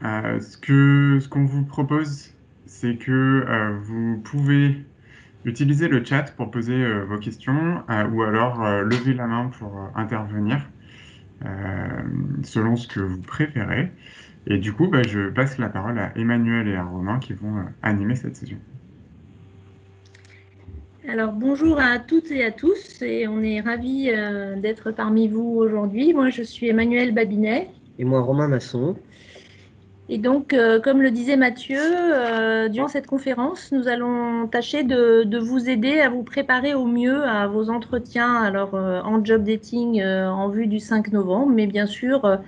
Ce qu'on vous propose, c'est que vous pouvez utiliser le chat pour poser vos questions ou alors lever la main pour intervenir euh, selon ce que vous préférez. Et du coup, bah, je passe la parole à Emmanuel et à Romain qui vont animer cette session. Alors bonjour à toutes et à tous, et on est ravis d'être parmi vous aujourd'hui. Moi je suis Emmanuelle Babinet. Et moi, Romain Masson. Et donc, comme le disait Mathieu, durant cette conférence, nous allons tâcher de vous aider à vous préparer au mieux à vos entretiens alors, en job dating en vue du 5 novembre. Mais bien sûr,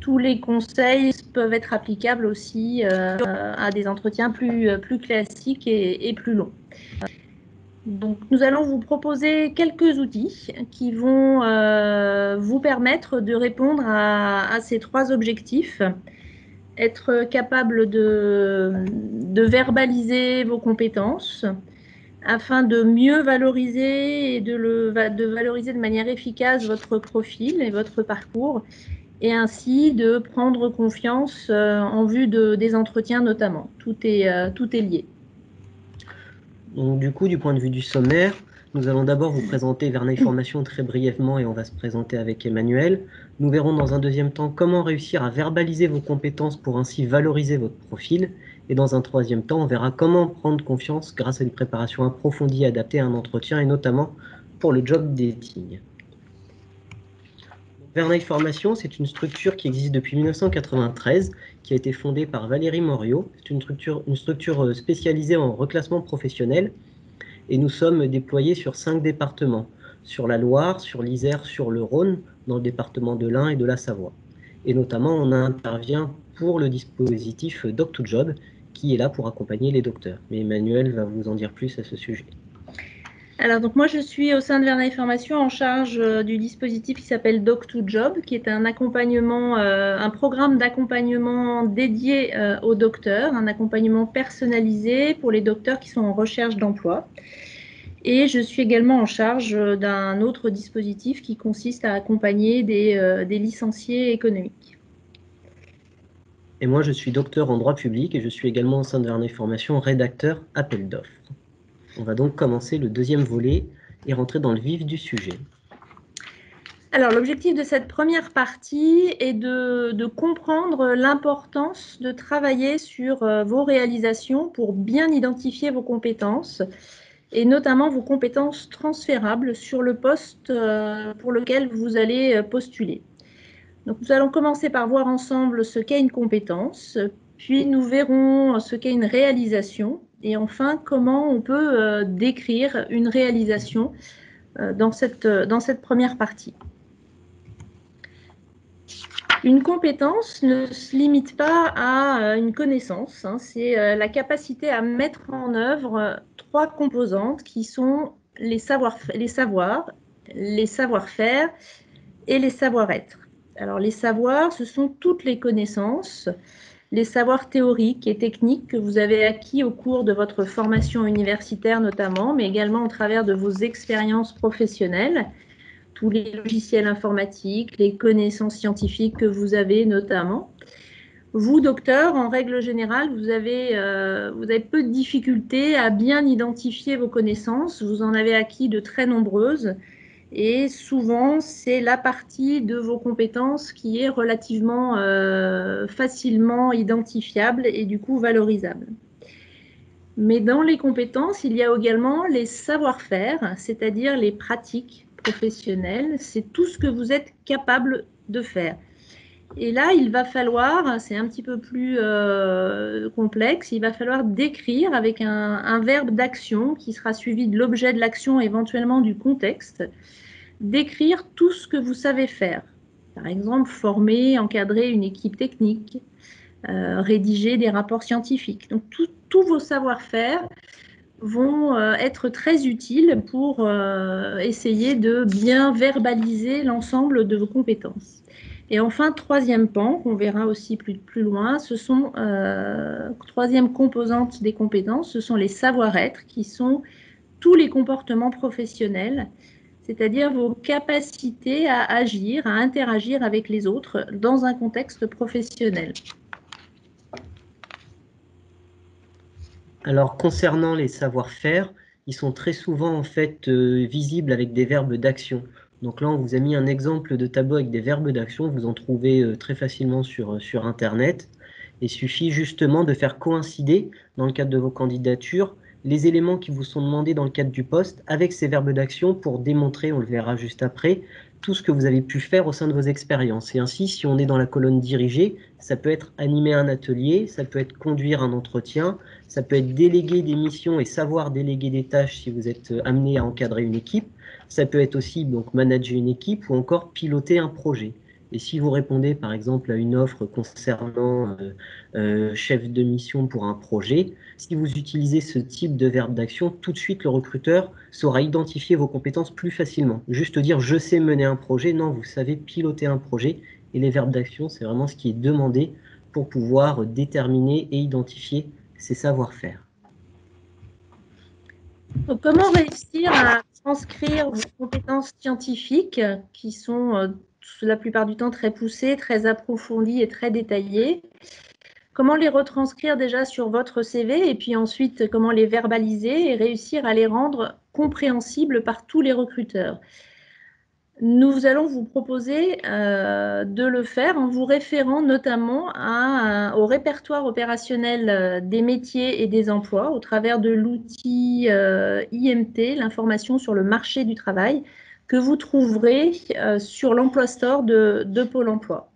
tous les conseils peuvent être applicables aussi à des entretiens plus classiques et plus longs. Donc, nous allons vous proposer quelques outils qui vont vous permettre de répondre à ces trois objectifs. Être capable de verbaliser vos compétences afin de mieux valoriser et de valoriser de manière efficace votre profil et votre parcours, et ainsi de prendre confiance en vue des entretiens notamment. Tout est lié. Donc, du coup, du point de vue du sommaire, nous allons d'abord vous présenter Verneuil Formation très brièvement et on va se présenter avec Emmanuel. Nous verrons dans un deuxième temps comment réussir à verbaliser vos compétences pour ainsi valoriser votre profil. Et dans un troisième temps, on verra comment prendre confiance grâce à une préparation approfondie adaptée à un entretien et notamment pour le job dating. Verneuil Formation, c'est une structure qui existe depuis 1993, qui a été fondée par Valérie Moriot. C'est une structure spécialisée en reclassement professionnel et nous sommes déployés sur 5 départements, sur la Loire, sur l'Isère, sur le Rhône, dans le département de l'Ain et de la Savoie. Et notamment, on intervient pour le dispositif Doc2Job, qui est là pour accompagner les docteurs. Mais Emmanuel va vous en dire plus à ce sujet. Alors, donc moi, je suis au sein de Verneuil Formation en charge du dispositif qui s'appelle Doc2Job, qui est un accompagnement, un programme d'accompagnement dédié aux docteurs, un accompagnement personnalisé pour les docteurs qui sont en recherche d'emploi. Et je suis également en charge d'un autre dispositif qui consiste à accompagner des licenciés économiques. Et moi, je suis docteur en droit public et je suis également au sein de Verneuil Formation rédacteur appel d'offres. On va donc commencer le deuxième volet et rentrer dans le vif du sujet. Alors, l'objectif de cette première partie est de comprendre l'importance de travailler sur vos réalisations pour bien identifier vos compétences et notamment vos compétences transférables sur le poste pour lequel vous allez postuler. Donc, nous allons commencer par voir ensemble ce qu'est une compétence, puis nous verrons ce qu'est une réalisation et enfin comment on peut décrire une réalisation dans cette première partie. Une compétence ne se limite pas à une connaissance, hein, c'est la capacité à mettre en œuvre trois composantes qui sont les savoirs, les savoir-faire et les savoir-être. Alors les savoirs, ce sont toutes les connaissances, les savoirs théoriques et techniques que vous avez acquis au cours de votre formation universitaire notamment, mais également au travers de vos expériences professionnelles. Tous les logiciels informatiques, les connaissances scientifiques que vous avez notamment. Vous, docteur, en règle générale, vous avez peu de difficultés à bien identifier vos connaissances. Vous en avez acquis de très nombreuses. Et souvent, c'est la partie de vos compétences qui est relativement facilement identifiable et du coup valorisable. Mais dans les compétences, il y a également les savoir-faire, c'est-à-dire les pratiques professionnelles. C'est tout ce que vous êtes capable de faire. Et là, il va falloir, c'est un petit peu plus complexe, il va falloir décrire avec un verbe d'action qui sera suivi de l'objet de l'action, éventuellement du contexte, décrire tout ce que vous savez faire. Par exemple, former, encadrer une équipe technique, rédiger des rapports scientifiques. Donc, tous vos savoir-faire vont être très utiles pour essayer de bien verbaliser l'ensemble de vos compétences. Et enfin, troisième pan, qu'on verra aussi plus loin, ce sont, troisième composante des compétences, ce sont les savoir-être, qui sont tous les comportements professionnels, c'est-à-dire vos capacités à agir, à interagir avec les autres dans un contexte professionnel. Alors, concernant les savoir-faire, ils sont très souvent en fait visibles avec des verbes d'action. Donc là, on vous a mis un exemple de tableau avec des verbes d'action. Vous en trouvez très facilement sur Internet. Il suffit justement de faire coïncider, dans le cadre de vos candidatures, les éléments qui vous sont demandés dans le cadre du poste avec ces verbes d'action pour démontrer, on le verra juste après, tout ce que vous avez pu faire au sein de vos expériences. Et ainsi, si on est dans la colonne dirigée, ça peut être animer un atelier, ça peut être conduire un entretien, ça peut être déléguer des missions et savoir déléguer des tâches si vous êtes amené à encadrer une équipe. Ça peut être aussi donc manager une équipe ou encore piloter un projet. Et si vous répondez par exemple à une offre concernant chef de mission pour un projet, si vous utilisez ce type de verbe d'action, tout de suite le recruteur saura identifier vos compétences plus facilement. Juste dire je sais mener un projet, non, vous savez piloter un projet. Et les verbes d'action, c'est vraiment ce qui est demandé pour pouvoir déterminer et identifier ces savoir-faire. Donc, comment réussir à transcrire vos compétences scientifiques qui sont la plupart du temps très poussées, très approfondies et très détaillées? Comment les retranscrire déjà sur votre CV et puis ensuite comment les verbaliser et réussir à les rendre compréhensibles par tous les recruteurs? Nous allons vous proposer de le faire en vous référant notamment au répertoire opérationnel des métiers et des emplois au travers de l'outil IMT, l'information sur le marché du travail, que vous trouverez sur l'Emploi Store de Pôle emploi.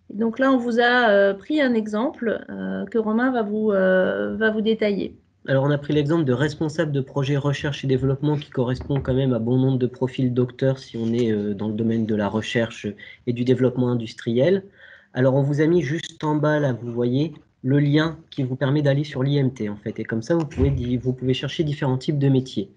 Donc là, on vous a pris un exemple que Romain va vous détailler. Alors, on a pris l'exemple de responsable de projet recherche et développement qui correspond quand même à bon nombre de profils docteurs si on est dans le domaine de la recherche et du développement industriel. Alors, on vous a mis juste en bas, là, vous voyez, le lien qui vous permet d'aller sur l'IMT, en fait. Et comme ça, vous pouvez chercher différents types de métiers.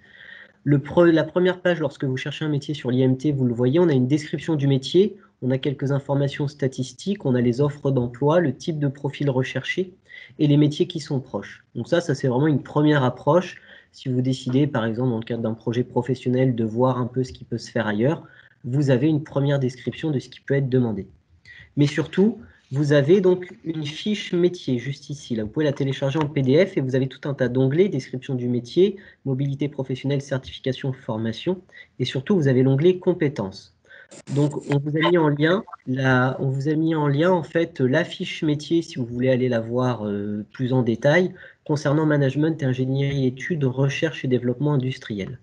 La première page, lorsque vous cherchez un métier sur l'IMT, vous le voyez, on a une description du métier, on a quelques informations statistiques, on a les offres d'emploi, le type de profil recherché et les métiers qui sont proches. Donc ça c'est vraiment une première approche. Si vous décidez, par exemple, dans le cadre d'un projet professionnel, de voir un peu ce qui peut se faire ailleurs, vous avez une première description de ce qui peut être demandé. Mais surtout, vous avez donc une fiche métier juste ici. Là, vous pouvez la télécharger en PDF et vous avez tout un tas d'onglets, description du métier, mobilité professionnelle, certification, formation. Et surtout, vous avez l'onglet compétences. Donc, on vous a mis en lien, en fait, la fiche métier, si vous voulez aller la voir plus en détail, concernant management, ingénierie, études, recherche et développement industriel.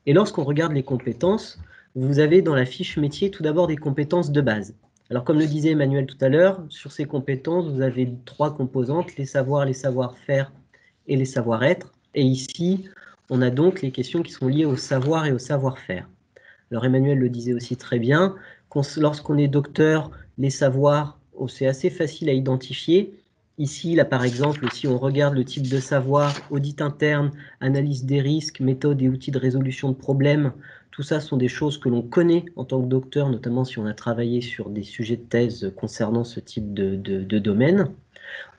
Et lorsqu'on regarde les compétences, vous avez dans la fiche métier tout d'abord des compétences de base. Alors comme le disait Emmanuel tout à l'heure, sur ces compétences, vous avez 3 composantes, les savoirs, les savoir-faire et les savoir-être. Et ici, on a donc les questions qui sont liées au savoir et au savoir-faire. Alors Emmanuel le disait aussi très bien, lorsqu'on est docteur, les savoirs, c'est assez facile à identifier. Ici, là par exemple, si on regarde le type de savoir, audit interne, analyse des risques, méthodes et outils de résolution de problèmes, tout ça sont des choses que l'on connaît en tant que docteur, notamment si on a travaillé sur des sujets de thèse concernant ce type de domaine.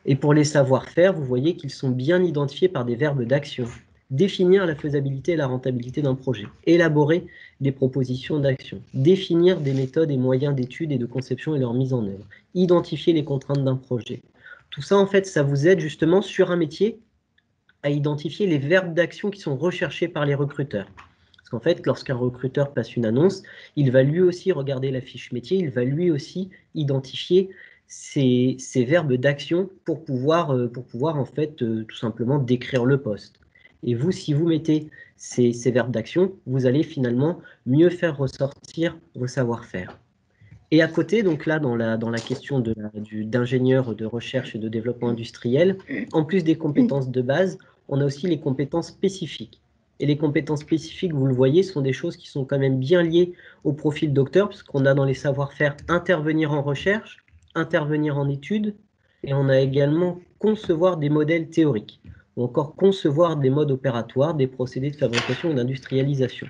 Et pour les savoir-faire, vous voyez qu'ils sont bien identifiés par des verbes d'action. Définir la faisabilité et la rentabilité d'un projet. Élaborer des propositions d'action. Définir des méthodes et moyens d'étude et de conception et leur mise en œuvre. Identifier les contraintes d'un projet. Tout ça, en fait, ça vous aide justement sur un métier à identifier les verbes d'action qui sont recherchés par les recruteurs. Parce qu'en fait, lorsqu'un recruteur passe une annonce, il va lui aussi regarder la fiche métier, il va lui aussi identifier ces verbes d'action pour pouvoir en fait tout simplement décrire le poste. Et vous, si vous mettez ces verbes d'action, vous allez finalement mieux faire ressortir vos savoir-faire. Et à côté, donc là, dans la question d'ingénieur de recherche et de développement industriel, en plus des compétences de base, on a aussi les compétences spécifiques. Et les compétences spécifiques, vous le voyez, sont des choses qui sont quand même bien liées au profil docteur, puisqu'on a dans les savoir-faire intervenir en recherche, intervenir en études, et on a également concevoir des modèles théoriques, ou encore concevoir des modes opératoires, des procédés de fabrication et d'industrialisation.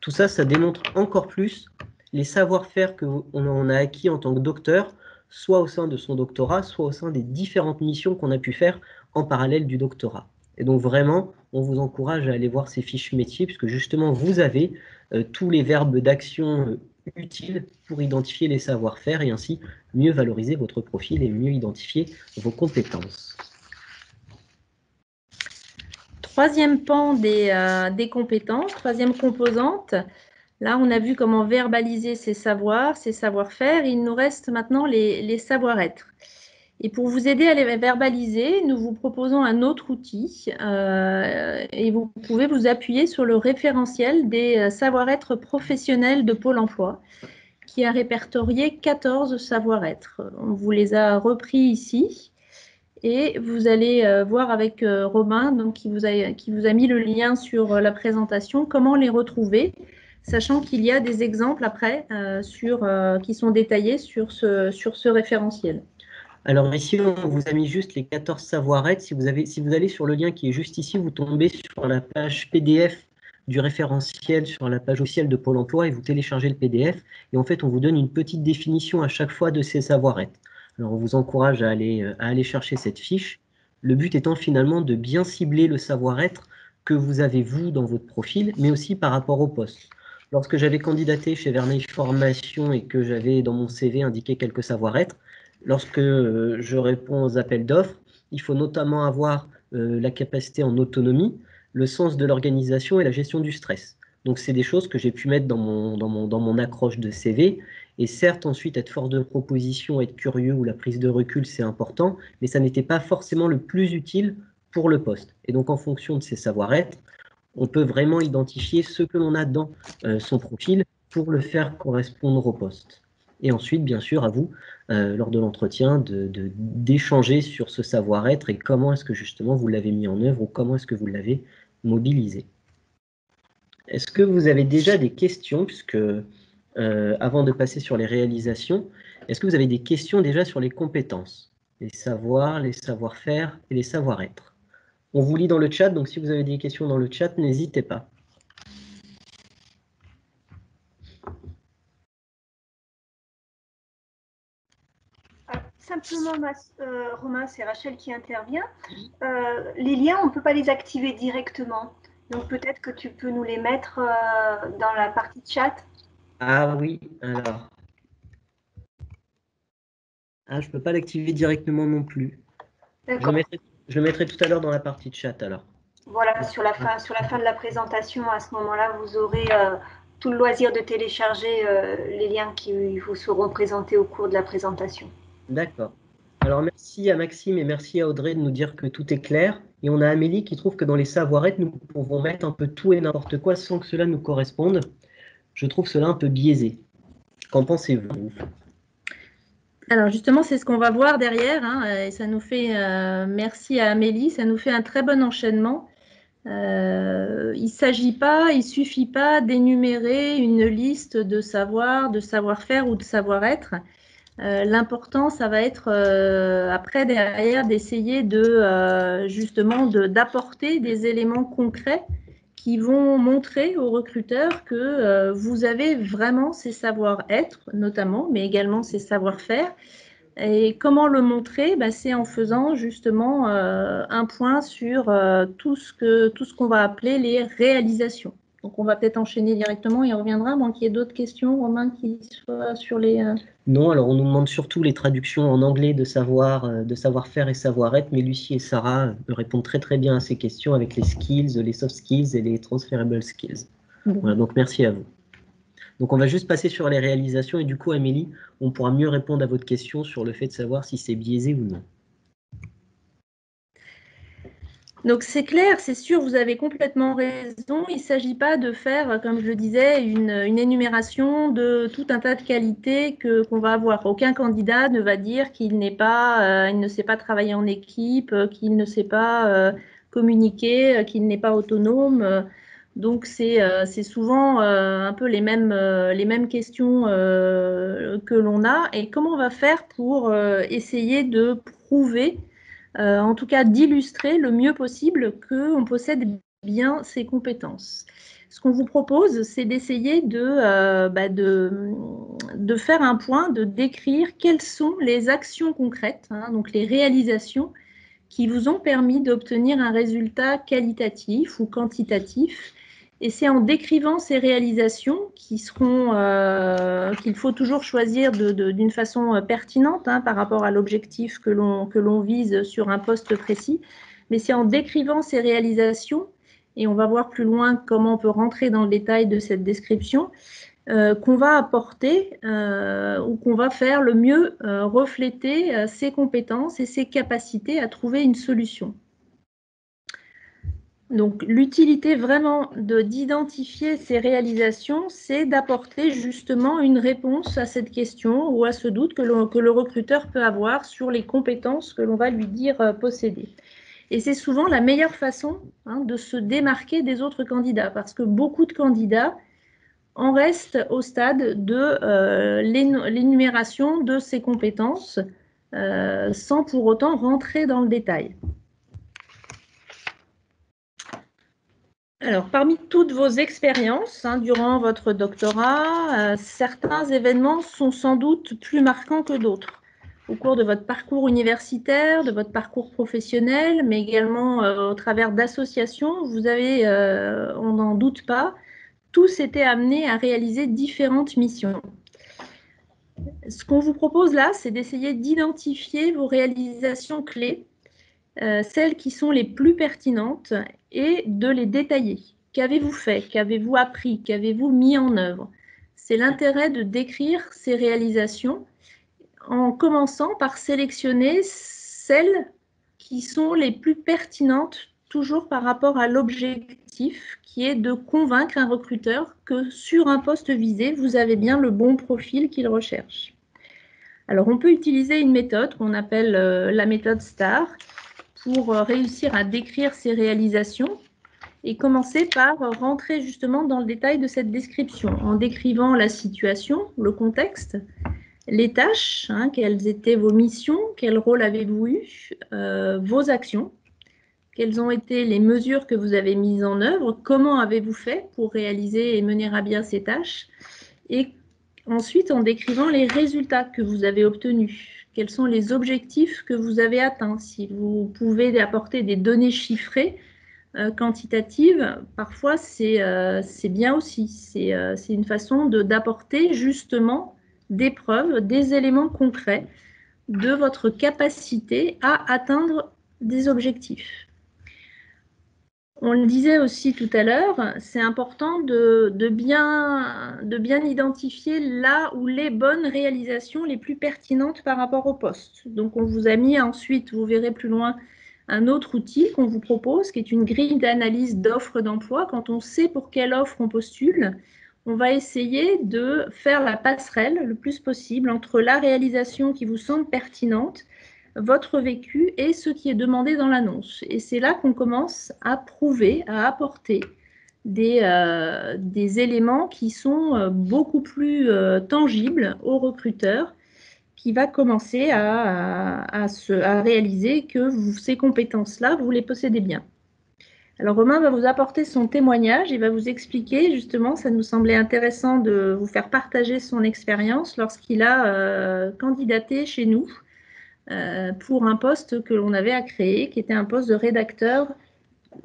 Tout ça, ça démontre encore plus les savoir-faire qu'on a acquis en tant que docteur, soit au sein de son doctorat, soit au sein des différentes missions qu'on a pu faire en parallèle du doctorat. Et donc vraiment, on vous encourage à aller voir ces fiches métiers, puisque justement, vous avez tous les verbes d'action utiles pour identifier les savoir-faire et ainsi mieux valoriser votre profil et mieux identifier vos compétences. troisième pan des compétences, troisième composante. Là, on a vu comment verbaliser ses savoirs, ses savoir-faire. Il nous reste maintenant les savoir-être. Et pour vous aider à les verbaliser, nous vous proposons un autre outil et vous pouvez vous appuyer sur le référentiel des savoir-être professionnels de Pôle emploi qui a répertorié 14 savoir-être. On vous les a repris ici et vous allez voir avec Romain donc, qui vous a mis le lien sur la présentation, comment les retrouver, sachant qu'il y a des exemples après qui sont détaillés sur ce référentiel. Alors ici, on vous a mis juste les 14 savoir-être. Si vous allez sur le lien qui est juste ici, vous tombez sur la page PDF du référentiel sur la page officielle de Pôle emploi et vous téléchargez le PDF. Et en fait, on vous donne une petite définition à chaque fois de ces savoir-être. Alors, on vous encourage à aller chercher cette fiche. Le but étant finalement de bien cibler le savoir-être que vous avez vous dans votre profil, mais aussi par rapport au poste. Lorsque j'avais candidaté chez Vermeil Formation et que j'avais dans mon CV indiqué quelques savoir-être, lorsque je réponds aux appels d'offres, il faut notamment avoir la capacité en autonomie, le sens de l'organisation et la gestion du stress. Donc, c'est des choses que j'ai pu mettre dans mon accroche de CV. Et certes, ensuite, être fort de proposition, être curieux ou la prise de recul, c'est important, mais ça n'était pas forcément le plus utile pour le poste. Et donc, en fonction de ces savoir-être, on peut vraiment identifier ce que l'on a dans son profil pour le faire correspondre au poste. Et ensuite, bien sûr, à vous, lors de l'entretien, d'échanger sur ce savoir-être et comment est-ce que justement vous l'avez mis en œuvre ou comment est-ce que vous l'avez mobilisé. Est-ce que vous avez déjà des questions, puisque avant de passer sur les réalisations, est-ce que vous avez des questions déjà sur les compétences, les savoirs, les savoir-faire et les savoir-être? On vous lit dans le chat, donc si vous avez des questions dans le chat, n'hésitez pas. Simplement, Romain, c'est Rachel qui intervient. Les liens, on ne peut pas les activer directement. Donc peut-être que tu peux nous les mettre dans la partie chat. Ah oui, alors. Ah, je ne peux pas l'activer directement non plus. Je le mettrai tout à l'heure dans la partie chat alors. Voilà, sur la fin de la présentation, à ce moment-là, vous aurez tout le loisir de télécharger les liens qui vous seront présentés au cours de la présentation. D'accord. Alors merci à Maxime et merci à Audrey de nous dire que tout est clair. Et on a Amélie qui trouve que dans les savoir-être, nous pouvons mettre un peu tout et n'importe quoi sans que cela nous corresponde. Je trouve cela un peu biaisé. Qu'en pensez-vous? Alors justement, c'est ce qu'on va voir derrière, hein, et ça nous fait, merci à Amélie, ça nous fait un très bon enchaînement. Il ne suffit pas d'énumérer une liste de savoirs, de savoir-faire ou de savoir-être. L'important, ça va être après, derrière, d'essayer justement d'apporter des éléments concrets qui vont montrer aux recruteurs que vous avez vraiment ces savoir-être, notamment, mais également ces savoir-faire. Et comment le montrer? C'est en faisant justement un point sur tout ce qu'on va appeler les réalisations. Donc, on va peut-être enchaîner directement et on reviendra, à moins qu'il y ait d'autres questions, Romain, qui soient sur les… Non, alors on nous demande surtout les traductions en anglais de savoir-faire et savoir-être, mais Lucie et Sarah répondent très très bien à ces questions avec les skills, les soft skills et les transferable skills. Voilà, donc merci à vous. Donc on va juste passer sur les réalisations et du coup, Amélie, on pourra mieux répondre à votre question sur le fait de savoir si c'est biaisé ou non. Donc c'est clair, c'est sûr, vous avez complètement raison. Il ne s'agit pas de faire, comme je le disais, une énumération de tout un tas de qualités qu'on va avoir. Aucun candidat ne va dire qu'il ne sait pas travailler en équipe, qu'il ne sait pas communiquer, qu'il n'est pas autonome. Donc c'est souvent un peu les mêmes questions que l'on a. Et comment on va faire pour essayer de prouver en tout cas d'illustrer le mieux possible qu'on possède bien ces compétences. Ce qu'on vous propose, c'est d'essayer de faire un point, de décrire quelles sont les actions concrètes, hein, donc les réalisations qui vous ont permis d'obtenir un résultat qualitatif ou quantitatif. Et c'est en décrivant ces réalisations qu'il faut toujours choisir d'une façon pertinente, hein, par rapport à l'objectif que l'on vise sur un poste précis. mais c'est en décrivant ces réalisations, et on va voir plus loin comment on peut rentrer dans le détail de cette description, qu'on va apporter ou qu'on va faire le mieux refléter ses compétences et ses capacités à trouver une solution. Donc, l'utilité vraiment d'identifier ces réalisations, c'est d'apporter justement une réponse à cette question ou à ce doute que le recruteur peut avoir sur les compétences que l'on va lui dire posséder. Et c'est souvent la meilleure façon de se démarquer des autres candidats, parce que beaucoup de candidats en restent au stade de l'énumération de ces compétences sans pour autant rentrer dans le détail. Alors, parmi toutes vos expériences durant votre doctorat, certains événements sont sans doute plus marquants que d'autres. Au cours de votre parcours universitaire, de votre parcours professionnel, mais également au travers d'associations, vous avez, on n'en doute pas, tous été amenés à réaliser différentes missions. Ce qu'on vous propose là, c'est d'essayer d'identifier vos réalisations clés, celles qui sont les plus pertinentes, et de les détailler. Qu'avez-vous fait? Qu'avez-vous appris? Qu'avez-vous mis en œuvre? C'est l'intérêt de décrire ces réalisations en commençant par sélectionner celles qui sont les plus pertinentes, toujours par rapport à l'objectif, qui est de convaincre un recruteur que sur un poste visé, vous avez bien le bon profil qu'il recherche. Alors, on peut utiliser une méthode qu'on appelle la méthode STAR pour réussir à décrire ces réalisations et commencer par rentrer justement dans le détail de cette description en décrivant la situation, le contexte, les tâches, quelles étaient vos missions, quel rôle avez-vous eu, vos actions, quelles ont été les mesures que vous avez mises en œuvre, comment avez-vous fait pour réaliser et mener à bien ces tâches, et ensuite en décrivant les résultats que vous avez obtenus. Quels sont les objectifs que vous avez atteints? Si vous pouvez apporter des données chiffrées, quantitatives, parfois c'est bien aussi. C'est une façon d'apporter justement des preuves, des éléments concrets de votre capacité à atteindre des objectifs. On le disait aussi tout à l'heure, c'est important de bien identifier là où les bonnes réalisations les plus pertinentes par rapport au poste. Donc, on vous a mis ensuite, vous verrez plus loin, un autre outil qu'on vous propose, qui est une grille d'analyse d'offres d'emploi. Quand on sait pour quelle offre on postule, on va essayer de faire la passerelle le plus possible entre la réalisation qui vous semble pertinente, votre vécu et ce qui est demandé dans l'annonce. Et c'est là qu'on commence à prouver, à apporter des éléments qui sont beaucoup plus tangibles au recruteur, qui va commencer à réaliser que ces compétences-là, vous les possédez bien. Alors Romain va vous apporter son témoignage, il va vous expliquer justement, ça nous semblait intéressant de vous faire partager son expérience lorsqu'il a candidaté chez nous pour un poste que l'on avait à créer, qui était un poste de rédacteur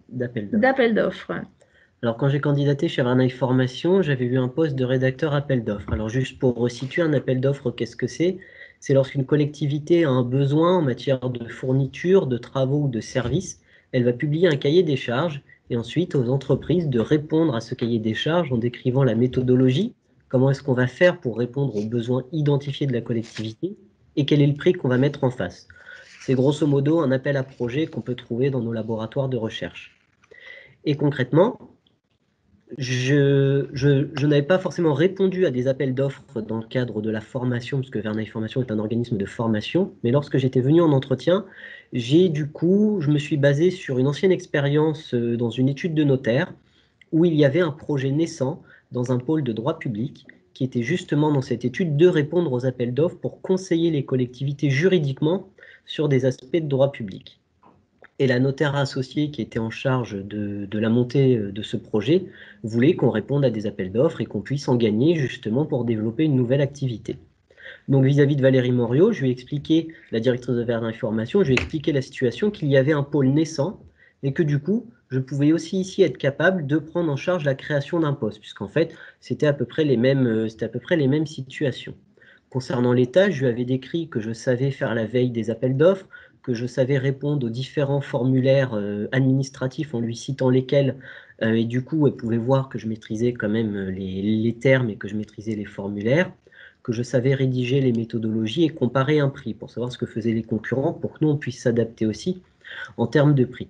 d'appel d'offres. Alors, quand j'ai candidaté chez Verneuil Formation, j'avais eu un poste de rédacteur appel d'offres. Alors, juste pour resituer un appel d'offres, qu'est-ce que c'est? C'est lorsqu'une collectivité a un besoin en matière de fourniture, de travaux ou de services, elle va publier un cahier des charges et ensuite aux entreprises de répondre à ce cahier des charges en décrivant la méthodologie, comment est-ce qu'on va faire pour répondre aux besoins identifiés de la collectivité et quel est le prix qu'on va mettre en face. C'est grosso modo un appel à projet qu'on peut trouver dans nos laboratoires de recherche. Et concrètement, je n'avais pas forcément répondu à des appels d'offres dans le cadre de la formation, parce que Verneuil Formation est un organisme de formation, mais lorsque j'étais venu en entretien, je me suis basé sur une ancienne expérience dans une étude de notaire, où il y avait un projet naissant dans un pôle de droit public, qui était justement dans cette étude de répondre aux appels d'offres pour conseiller les collectivités juridiquement sur des aspects de droit public. Et la notaire associée qui était en charge de la montée de ce projet voulait qu'on réponde à des appels d'offres et qu'on puisse en gagner justement pour développer une nouvelle activité. Donc vis-à-vis de Valérie Moriot, je lui ai expliqué, la directrice de Verneuil Formation, je lui ai expliqué la situation, qu'il y avait un pôle naissant et que du coup, je pouvais aussi ici être capable de prendre en charge la création d'un poste, puisqu'en fait, c'était à peu près les mêmes situations. Concernant les tâches, je lui avais décrit que je savais faire la veille des appels d'offres, que je savais répondre aux différents formulaires administratifs en lui citant lesquels, et du coup, elle pouvait voir que je maîtrisais quand même les termes et que je maîtrisais les formulaires, que je savais rédiger les méthodologies et comparer un prix pour savoir ce que faisaient les concurrents pour que nous, on puisse s'adapter aussi en termes de prix.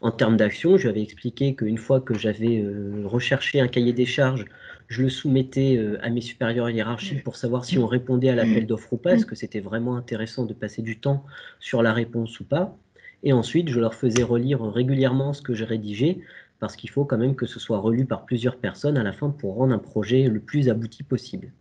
En termes d'action, je lui avais expliqué qu'une fois que j'avais recherché un cahier des charges, je le soumettais à mes supérieurs hiérarchiques pour savoir si on répondait à l'appel d'offres ou pas, est-ce que c'était vraiment intéressant de passer du temps sur la réponse ou pas. Et ensuite, je leur faisais relire régulièrement ce que je rédigeais, parce qu'il faut quand même que ce soit relu par plusieurs personnes à la fin pour rendre un projet le plus abouti possible.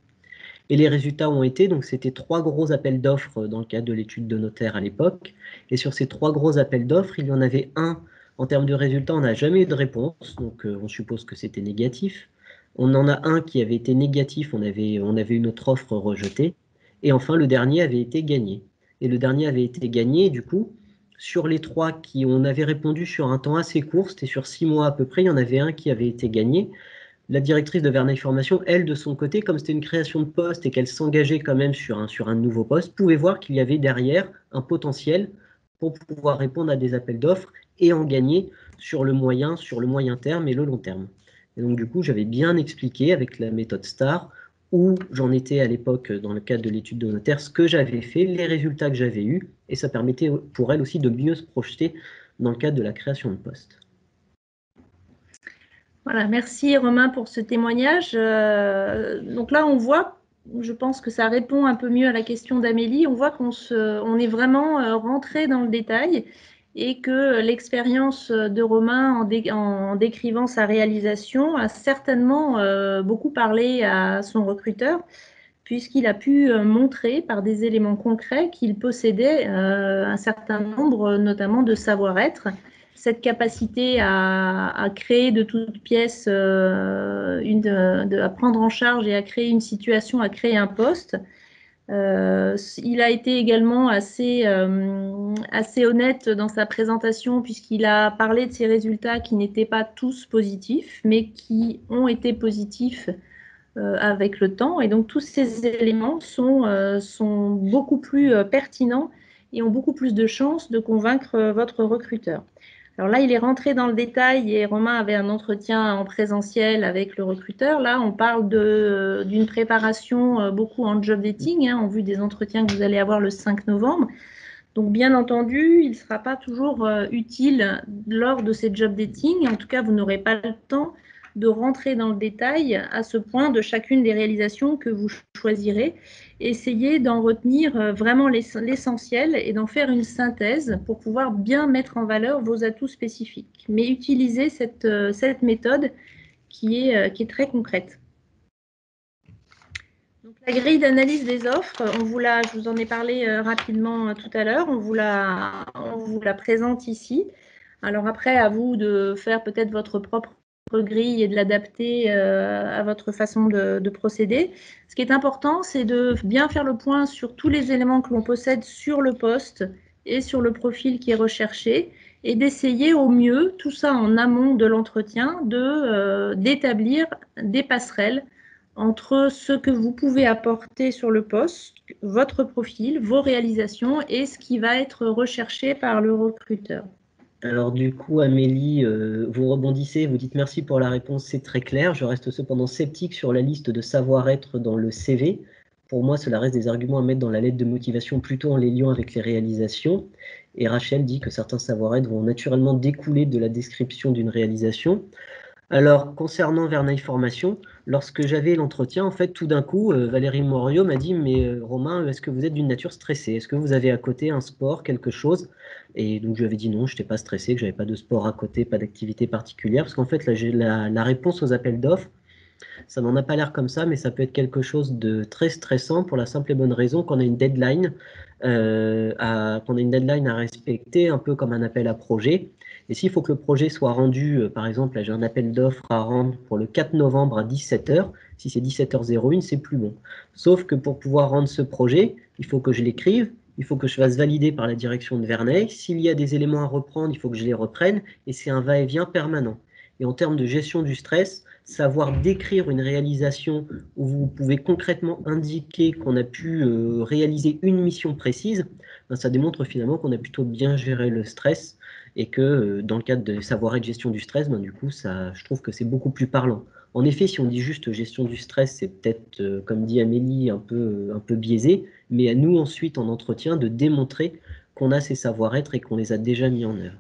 Et les résultats ont été, donc c'était 3 gros appels d'offres dans le cadre de l'étude de notaire à l'époque. Et sur ces 3 gros appels d'offres, il y en avait un, en termes de résultats, on n'a jamais eu de réponse, donc on suppose que c'était négatif. On en a un qui avait été négatif, on avait eu notre offre rejetée. Et enfin, le dernier avait été gagné. Et le dernier avait été gagné, du coup, sur les 3 qui on avait répondu sur un temps assez court, c'était sur 6 mois à peu près, il y en avait un qui avait été gagné. La directrice de Verneuil Formation, elle, de son côté, comme c'était une création de poste et qu'elle s'engageait quand même sur un nouveau poste, pouvait voir qu'il y avait derrière un potentiel pour pouvoir répondre à des appels d'offres et en gagner sur le moyen terme et le long terme. Et donc, du coup, j'avais bien expliqué avec la méthode STAR où j'en étais à l'époque dans le cadre de l'étude de notaire, ce que j'avais fait, les résultats que j'avais eus, et ça permettait pour elle aussi de mieux se projeter dans le cadre de la création de poste. Voilà, merci Romain pour ce témoignage. Donc là, on voit, je pense que ça répond un peu mieux à la question d'Amélie, on voit qu'on est vraiment rentré dans le détail et que l'expérience de Romain en décrivant sa réalisation a certainement beaucoup parlé à son recruteur, puisqu'il a pu montrer par des éléments concrets qu'il possédait un certain nombre, notamment de savoir-être, cette capacité à créer de toutes pièces, à prendre en charge et à créer une situation, à créer un poste. Il a été également assez honnête dans sa présentation puisqu'il a parlé de ses résultats qui n'étaient pas tous positifs, mais qui ont été positifs avec le temps. Et donc tous ces éléments sont beaucoup plus pertinents et ont beaucoup plus de chances de convaincre votre recruteur. Alors là, il est rentré dans le détail et Romain avait un entretien en présentiel avec le recruteur. Là, on parle d'une préparation beaucoup en job dating, en vue des entretiens que vous allez avoir le 5 novembre. Donc, bien entendu, il ne sera pas toujours utile lors de ces job dating. En tout cas, vous n'aurez pas le temps de rentrer dans le détail à ce point de chacune des réalisations que vous choisirez. Essayez d'en retenir vraiment l'essentiel et d'en faire une synthèse pour pouvoir bien mettre en valeur vos atouts spécifiques. Mais utilisez cette méthode qui est très concrète. Donc, la grille d'analyse des offres, je vous en ai parlé rapidement tout à l'heure, on vous la présente ici. Alors après, à vous de faire peut-être votre propre grille et de l'adapter à votre façon de procéder. Ce qui est important, c'est de bien faire le point sur tous les éléments que l'on possède sur le poste et sur le profil qui est recherché et d'essayer au mieux, tout ça en amont de l'entretien, d'établir des passerelles entre ce que vous pouvez apporter sur le poste, votre profil, vos réalisations et ce qui va être recherché par le recruteur. Alors du coup, Amélie, vous rebondissez, vous dites merci pour la réponse, c'est très clair. Je reste cependant sceptique sur la liste de savoir-être dans le CV. Pour moi, cela reste des arguments à mettre dans la lettre de motivation plutôt en les liant avec les réalisations. Et Rachel dit que certains savoir-être vont naturellement découler de la description d'une réalisation. Alors, concernant Verneuil Formation, lorsque j'avais l'entretien, en fait, tout d'un coup, Valérie Morio m'a dit « Mais Romain, est-ce que vous êtes d'une nature stressée? Est-ce que vous avez à côté un sport, quelque chose ?» Et donc, je lui avais dit non, je n'étais pas stressé, que je n'avais pas de sport à côté, pas d'activité particulière. Parce qu'en fait, la réponse aux appels d'offres, ça n'en a pas l'air comme ça, mais ça peut être quelque chose de très stressant pour la simple et bonne raison qu'on a une deadline à respecter, un peu comme un appel à projet. Et s'il faut que le projet soit rendu, par exemple, là j'ai un appel d'offres à rendre pour le 4 novembre à 17h, si c'est 17h01, c'est plus bon. Sauf que pour pouvoir rendre ce projet, il faut que je l'écrive, il faut que je fasse valider par la direction de Verneuil. S'il y a des éléments à reprendre, il faut que je les reprenne, et c'est un va-et-vient permanent. Et en termes de gestion du stress, savoir décrire une réalisation où vous pouvez concrètement indiquer qu'on a pu réaliser une mission précise, ben, ça démontre finalement qu'on a plutôt bien géré le stress et que dans le cadre de savoir-être gestion du stress, ben, du coup, ça, je trouve que c'est beaucoup plus parlant. En effet, si on dit juste gestion du stress, c'est peut-être, comme dit Amélie, un peu biaisé, mais à nous ensuite en entretien de démontrer qu'on a ces savoir-être et qu'on les a déjà mis en œuvre.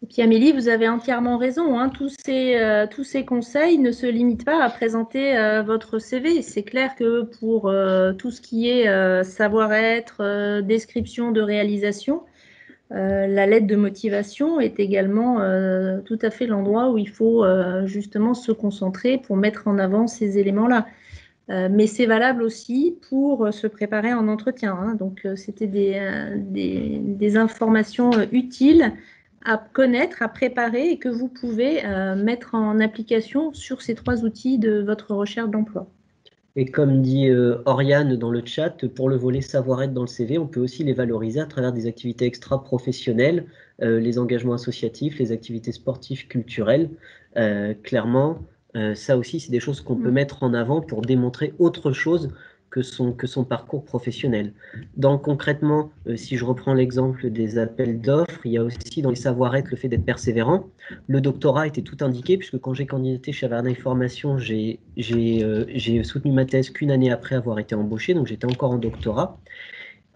Et puis Amélie, vous avez entièrement raison, hein. Tous ces conseils ne se limitent pas à présenter votre CV. C'est clair que pour tout ce qui est savoir-être, description de réalisation, la lettre de motivation est également tout à fait l'endroit où il faut justement se concentrer pour mettre en avant ces éléments-là. Mais c'est valable aussi pour se préparer en entretien, hein. Donc, c'était des informations utiles à connaître, à préparer et que vous pouvez mettre en application sur ces 3 outils de votre recherche d'emploi. Et comme dit Oriane dans le chat, pour le volet savoir-être dans le CV, on peut aussi les valoriser à travers des activités extra-professionnelles, les engagements associatifs, les activités sportives, culturelles. Clairement, ça aussi, c'est des choses qu'on peut mettre en avant pour démontrer autre chose que son parcours professionnel. Donc concrètement, si je reprends l'exemple des appels d'offres, il y a aussi dans les savoir-être le fait d'être persévérant. Le doctorat était tout indiqué, puisque quand j'ai candidaté chez Averna Formation, j'ai soutenu ma thèse qu'une année après avoir été embauché, donc j'étais encore en doctorat.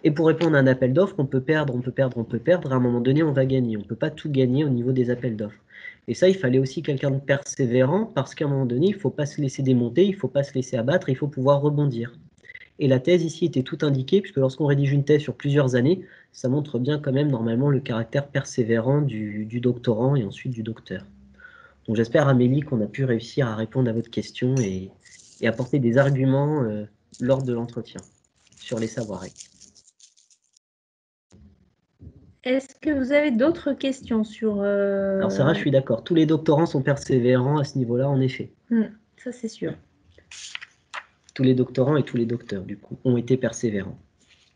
Et pour répondre à un appel d'offres, on peut perdre, on peut perdre, on peut perdre. À un moment donné, on va gagner. On ne peut pas tout gagner au niveau des appels d'offres. Et ça, il fallait aussi quelqu'un de persévérant, parce qu'à un moment donné, il ne faut pas se laisser démonter, il ne faut pas se laisser abattre, il faut pouvoir rebondir. Et la thèse ici était tout indiquée, puisque lorsqu'on rédige une thèse sur plusieurs années, ça montre bien quand même normalement le caractère persévérant du doctorant et ensuite du docteur. Donc j'espère, Amélie, qu'on a pu réussir à répondre à votre question et apporter des arguments lors de l'entretien sur les savoir-être. Est-ce que vous avez d'autres questions sur... Alors Sarah, je suis d'accord. Tous les doctorants sont persévérants à ce niveau-là, en effet. Ça, c'est sûr. Tous les doctorants et tous les docteurs, du coup, ont été persévérants.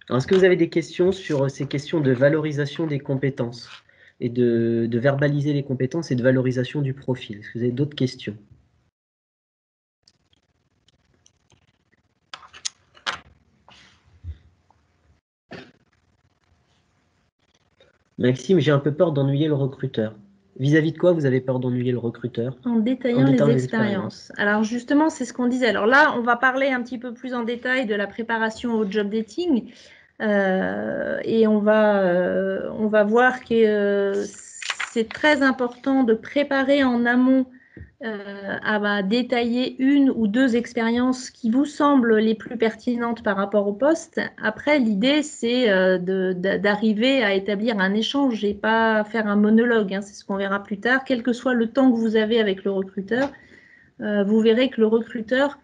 Alors, est-ce que vous avez des questions sur ces questions de valorisation des compétences et de verbaliser les compétences et de valorisation du profil? Est-ce que vous avez d'autres questions? Maxime, j'ai un peu peur d'ennuyer le recruteur. Vis-à-vis de quoi vous avez peur d'ennuyer le recruteur? En détaillant les expériences. Alors justement, c'est ce qu'on disait. Alors là, on va parler un petit peu plus en détail de la préparation au job dating. Et on va voir que c'est très important de préparer en amont à détailler une ou deux expériences qui vous semblent les plus pertinentes par rapport au poste. Après, l'idée, c'est d'arriver à établir un échange et pas faire un monologue, hein. C'est ce qu'on verra plus tard. Quel que soit le temps que vous avez avec le recruteur, vous verrez que le recruteur,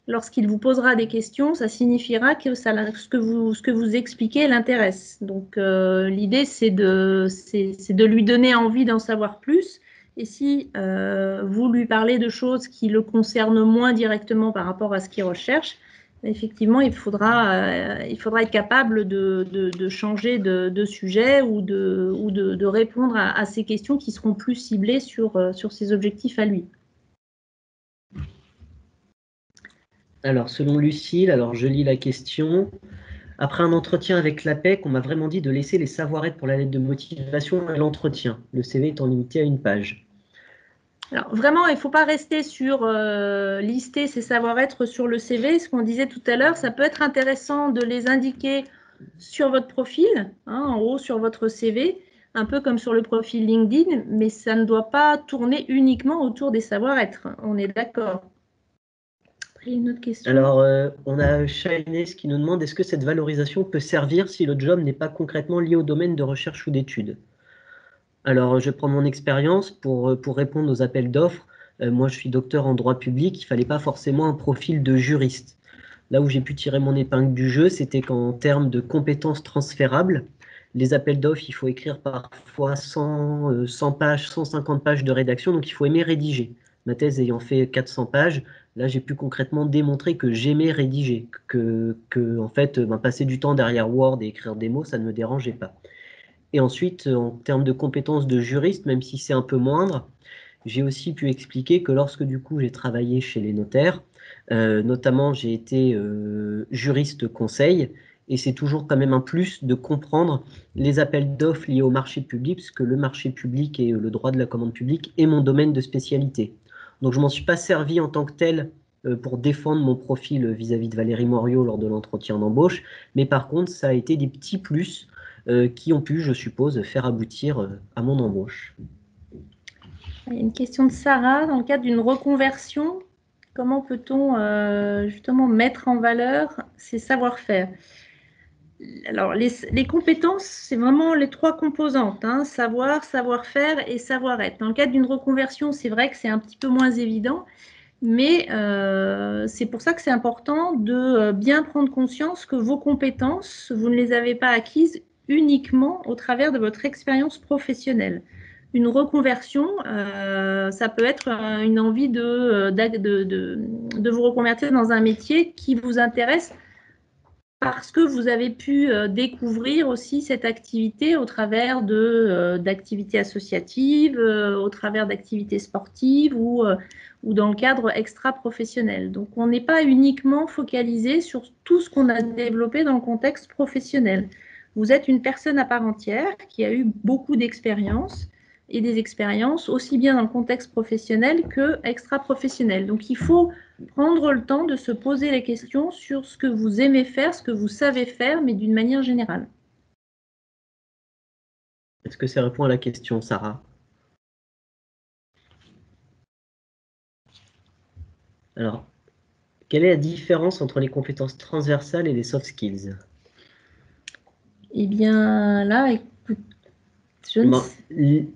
lorsqu'il vous posera des questions, ça signifiera que ce que vous expliquez l'intéresse. Donc, l'idée, c'est de lui donner envie d'en savoir plus. Et si vous lui parlez de choses qui le concernent moins directement par rapport à ce qu'il recherche, effectivement, il faudra être capable de changer de sujet ou de répondre à ces questions qui seront plus ciblées sur ses objectifs à lui. Alors, selon Lucille, alors je lis la question. Après un entretien avec l'APEC, on m'a vraiment dit de laisser les savoir-être pour la lettre de motivation à l'entretien, le CV étant limité à une page. Alors vraiment, il ne faut pas rester sur lister ces savoir-être sur le CV. Ce qu'on disait tout à l'heure, ça peut être intéressant de les indiquer sur votre profil, hein, en haut sur votre CV, un peu comme sur le profil LinkedIn, mais ça ne doit pas tourner uniquement autour des savoir-être. On est d'accord. Après, une autre question. Alors, on a Shaines qui nous demande, est-ce que cette valorisation peut servir si le job n'est pas concrètement lié au domaine de recherche ou d'études? Alors, je prends mon expérience pour répondre aux appels d'offres. Moi, je suis docteur en droit public, il ne fallait pas forcément un profil de juriste. Là où j'ai pu tirer mon épingle du jeu, c'était qu'en termes de compétences transférables, les appels d'offres, il faut écrire parfois 100 pages, 150 pages de rédaction, donc il faut aimer rédiger. Ma thèse ayant fait 400 pages, là j'ai pu concrètement démontrer que j'aimais rédiger, que en fait, passer du temps derrière Word et écrire des mots, ça ne me dérangeait pas. Et ensuite, en termes de compétences de juriste, même si c'est un peu moindre, j'ai aussi pu expliquer que lorsque du coup j'ai travaillé chez les notaires, notamment j'ai été juriste conseil, et c'est toujours quand même un plus de comprendre les appels d'offres liés au marché public, parce que le marché public et le droit de la commande publique est mon domaine de spécialité. Donc je ne m'en suis pas servi en tant que tel pour défendre mon profil vis-à-vis de Valérie Moriot lors de l'entretien d'embauche, mais par contre ça a été des petits plus qui ont pu, je suppose, faire aboutir à mon embauche. Il y a une question de Sarah. Dans le cadre d'une reconversion, comment peut-on justement mettre en valeur ces savoir-faire? Alors, les compétences, c'est vraiment les trois composantes, hein, savoir, savoir-faire et savoir-être. Dans le cadre d'une reconversion, c'est vrai que c'est un petit peu moins évident, mais c'est pour ça que c'est important de bien prendre conscience que vos compétences, vous ne les avez pas acquises uniquement au travers de votre expérience professionnelle. Une reconversion, ça peut être une envie de vous reconvertir dans un métier qui vous intéresse parce que vous avez pu découvrir aussi cette activité au travers d'activités associatives, au travers d'activités sportives ou dans le cadre extra-professionnel. Donc, on n'est pas uniquement focalisé sur tout ce qu'on a développé dans le contexte professionnel. Vous êtes une personne à part entière qui a eu beaucoup d'expériences et des expériences aussi bien dans le contexte professionnel que extra-professionnel. Donc, il faut prendre le temps de se poser les questions sur ce que vous aimez faire, ce que vous savez faire, mais d'une manière générale. Est-ce que ça répond à la question, Sarah? Alors, quelle est la différence entre les compétences transversales et les soft skills? Eh bien, là, écoute, je ne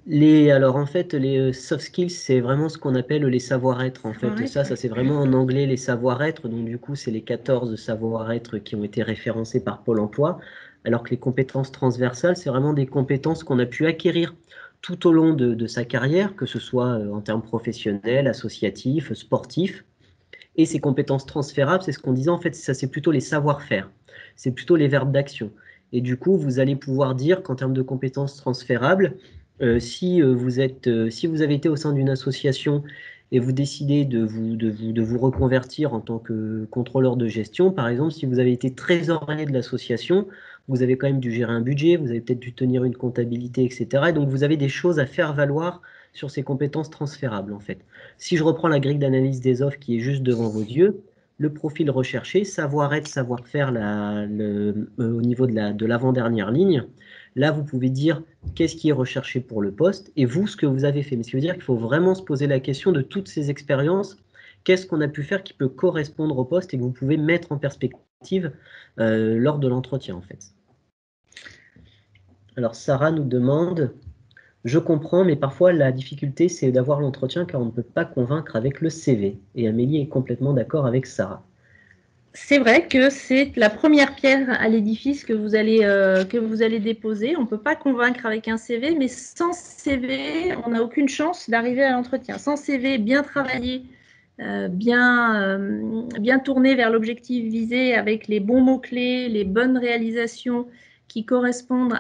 sais. Alors, en fait, les soft skills, c'est vraiment ce qu'on appelle les savoir-être. En fait, ça c'est vraiment en anglais les savoir-être. Donc, du coup, c'est les 14 savoir-être qui ont été référencés par Pôle emploi. Alors que les compétences transversales, c'est vraiment des compétences qu'on a pu acquérir tout au long de sa carrière, que ce soit en termes professionnels, associatifs, sportifs. Et ces compétences transférables, c'est ce qu'on disait, en fait, ça c'est plutôt les savoir-faire. C'est plutôt les verbes d'action. Et du coup, vous allez pouvoir dire qu'en termes de compétences transférables, si vous avez été au sein d'une association et vous décidez de vous reconvertir en tant que contrôleur de gestion, par exemple, si vous avez été trésorier de l'association, vous avez quand même dû gérer un budget, vous avez peut-être dû tenir une comptabilité, etc. Et donc, vous avez des choses à faire valoir sur ces compétences transférables, en fait. Si je reprends la grille d'analyse des offres qui est juste devant vos yeux, le profil recherché, savoir-être, savoir-faire au niveau de l'avant-dernière ligne, là, vous pouvez dire qu'est-ce qui est recherché pour le poste et vous, ce que vous avez fait. Mais ce qui veut dire qu'il faut vraiment se poser la question de toutes ces expériences, qu'est-ce qu'on a pu faire qui peut correspondre au poste et que vous pouvez mettre en perspective lors de l'entretien, en fait. Alors, Sarah nous demande... Je comprends, mais parfois la difficulté, c'est d'avoir l'entretien car on ne peut pas convaincre avec le CV. Et Amélie est complètement d'accord avec Sarah. C'est vrai que c'est la première pierre à l'édifice que vous allez déposer. On ne peut pas convaincre avec un CV, mais sans CV, on n'a aucune chance d'arriver à l'entretien. Sans CV bien travaillé, bien tourné vers l'objectif visé avec les bons mots-clés, les bonnes réalisations qui correspondent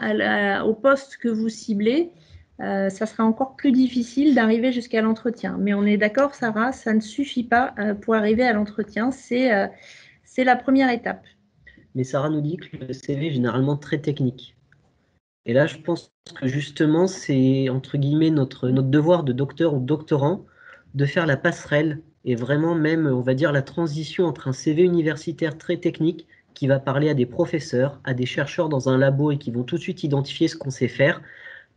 au poste que vous ciblez, ça sera encore plus difficile d'arriver jusqu'à l'entretien. Mais on est d'accord, Sarah, ça ne suffit pas pour arriver à l'entretien. C'est la première étape. Mais Sarah nous dit que le CV est généralement très technique. Et là, je pense que justement, c'est entre guillemets notre devoir de docteur ou doctorant de faire la passerelle et vraiment même, on va dire, la transition entre un CV universitaire très technique qui va parler à des professeurs, à des chercheurs dans un labo et qui vont tout de suite identifier ce qu'on sait faire,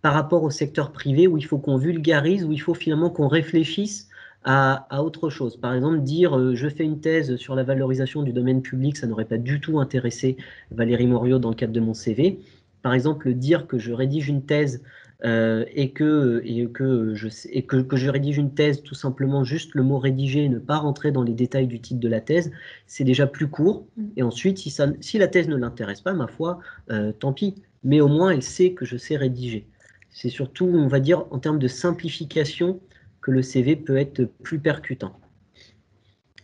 par rapport au secteur privé où il faut qu'on vulgarise, où il faut finalement qu'on réfléchisse à autre chose. Par exemple, dire je fais une thèse sur la valorisation du domaine public, ça n'aurait pas du tout intéressé Valérie Moriot dans le cadre de mon CV. Par exemple, dire que je rédige une thèse et que je rédige une thèse tout simplement juste le mot rédiger et ne pas rentrer dans les détails du titre de la thèse, c'est déjà plus court. Et ensuite, si la thèse ne l'intéresse pas, ma foi, tant pis. Mais au moins, elle sait que je sais rédiger. C'est surtout, on va dire, en termes de simplification que le CV peut être plus percutant.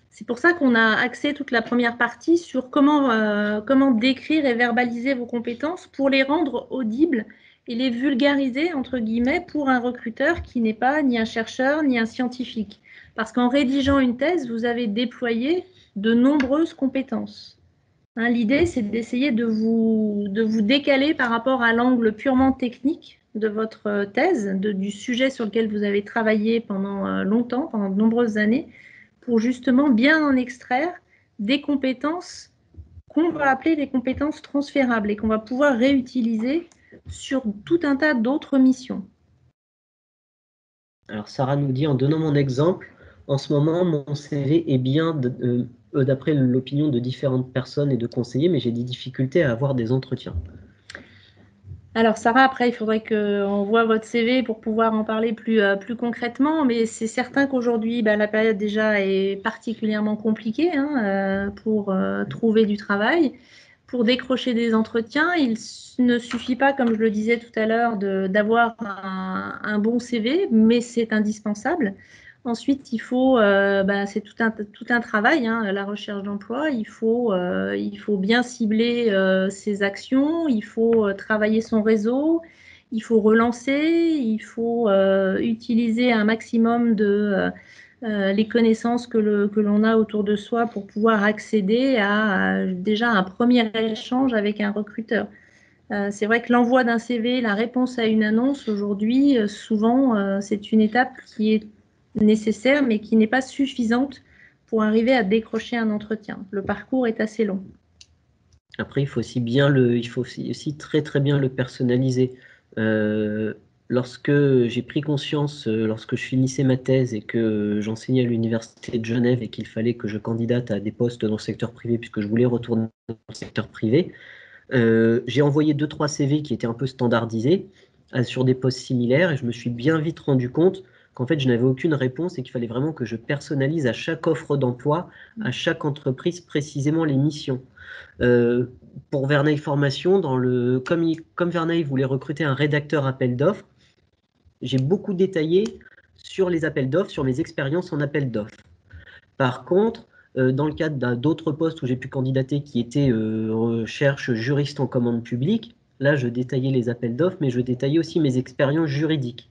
C'est pour ça qu'on a axé toute la première partie sur comment décrire et verbaliser vos compétences pour les rendre audibles et les vulgariser, entre guillemets, pour un recruteur qui n'est pas ni un chercheur ni un scientifique. Parce qu'en rédigeant une thèse, vous avez déployé de nombreuses compétences. Hein, l'idée, c'est d'essayer de vous décaler par rapport à l'angle purement technique de votre thèse, du sujet sur lequel vous avez travaillé pendant longtemps, pendant de nombreuses années, pour justement bien en extraire des compétences qu'on va appeler des compétences transférables et qu'on va pouvoir réutiliser sur tout un tas d'autres missions. Alors Sarah nous dit, en donnant mon exemple, en ce moment, mon CV est bien d'après l'opinion de différentes personnes et de conseillers, mais j'ai des difficultés à avoir des entretiens. Alors Sarah, après, il faudrait qu'on voit votre CV pour pouvoir en parler plus concrètement, mais c'est certain qu'aujourd'hui, la période déjà est particulièrement compliquée pour trouver du travail. Pour décrocher des entretiens, il ne suffit pas, comme je le disais tout à l'heure, d'avoir un bon CV, mais c'est indispensable. Ensuite, il faut, c'est tout un travail, la recherche d'emploi. Il faut bien cibler ses actions, il faut travailler son réseau, il faut relancer, il faut utiliser un maximum de les connaissances que l'on a autour de soi pour pouvoir accéder à déjà un premier échange avec un recruteur. C'est vrai que l'envoi d'un CV, la réponse à une annonce, aujourd'hui, souvent, c'est une étape qui est nécessaire, mais qui n'est pas suffisante pour arriver à décrocher un entretien. Le parcours est assez long. Après, il faut aussi très très bien le personnaliser. Lorsque j'ai pris conscience, lorsque je finissais ma thèse et que j'enseignais à l'université de Genève et qu'il fallait que je candidate à des postes dans le secteur privé puisque je voulais retourner dans le secteur privé, j'ai envoyé 2-3 CV qui étaient un peu standardisés sur des postes similaires et je me suis bien vite rendu compte qu'en fait je n'avais aucune réponse et qu'il fallait vraiment que je personnalise à chaque offre d'emploi, à chaque entreprise précisément les missions. Pour Verneuil Formation, comme Verneuil voulait recruter un rédacteur appel d'offres, j'ai beaucoup détaillé sur les appels d'offres, sur mes expériences en appel d'offres. Par contre, dans le cadre d'autres postes où j'ai pu candidater qui étaient recherche juriste en commande publique, là je détaillais les appels d'offres, mais je détaillais aussi mes expériences juridiques.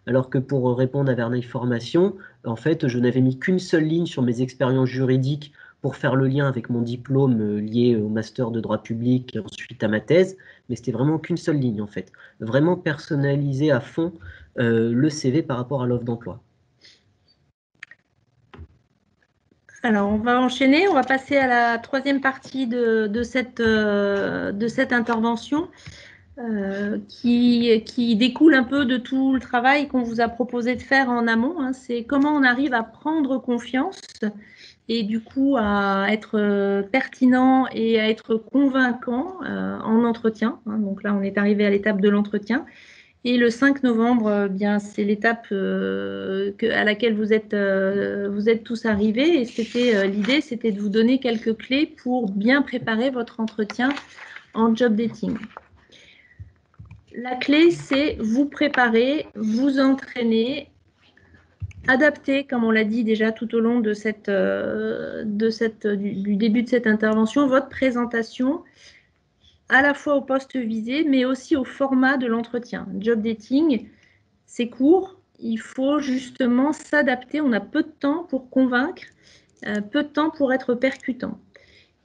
Alors que pour répondre à Verneuil Formation, en fait, je n'avais mis qu'une seule ligne sur mes expériences juridiques pour faire le lien avec mon diplôme lié au master de droit public et ensuite à ma thèse, mais c'était vraiment qu'une seule ligne en fait. Vraiment personnaliser à fond le CV par rapport à l'offre d'emploi. Alors, on va enchaîner, on va passer à la troisième partie de cette intervention qui découle un peu de tout le travail qu'on vous a proposé de faire en amont. C'est comment on arrive à prendre confiance et du coup à être pertinent et à être convaincant en entretien. Donc là, on est arrivé à l'étape de l'entretien. Et le 5 novembre, bien, c'est l'étape à laquelle vous êtes tous arrivés. Et l'idée, c'était de vous donner quelques clés pour bien préparer votre entretien en job dating. La clé, c'est vous préparer, vous entraîner, adapter, comme on l'a dit déjà tout au long du début de cette intervention, votre présentation à la fois au poste visé, mais aussi au format de l'entretien. Job dating, c'est court, il faut justement s'adapter. On a peu de temps pour convaincre, peu de temps pour être percutant.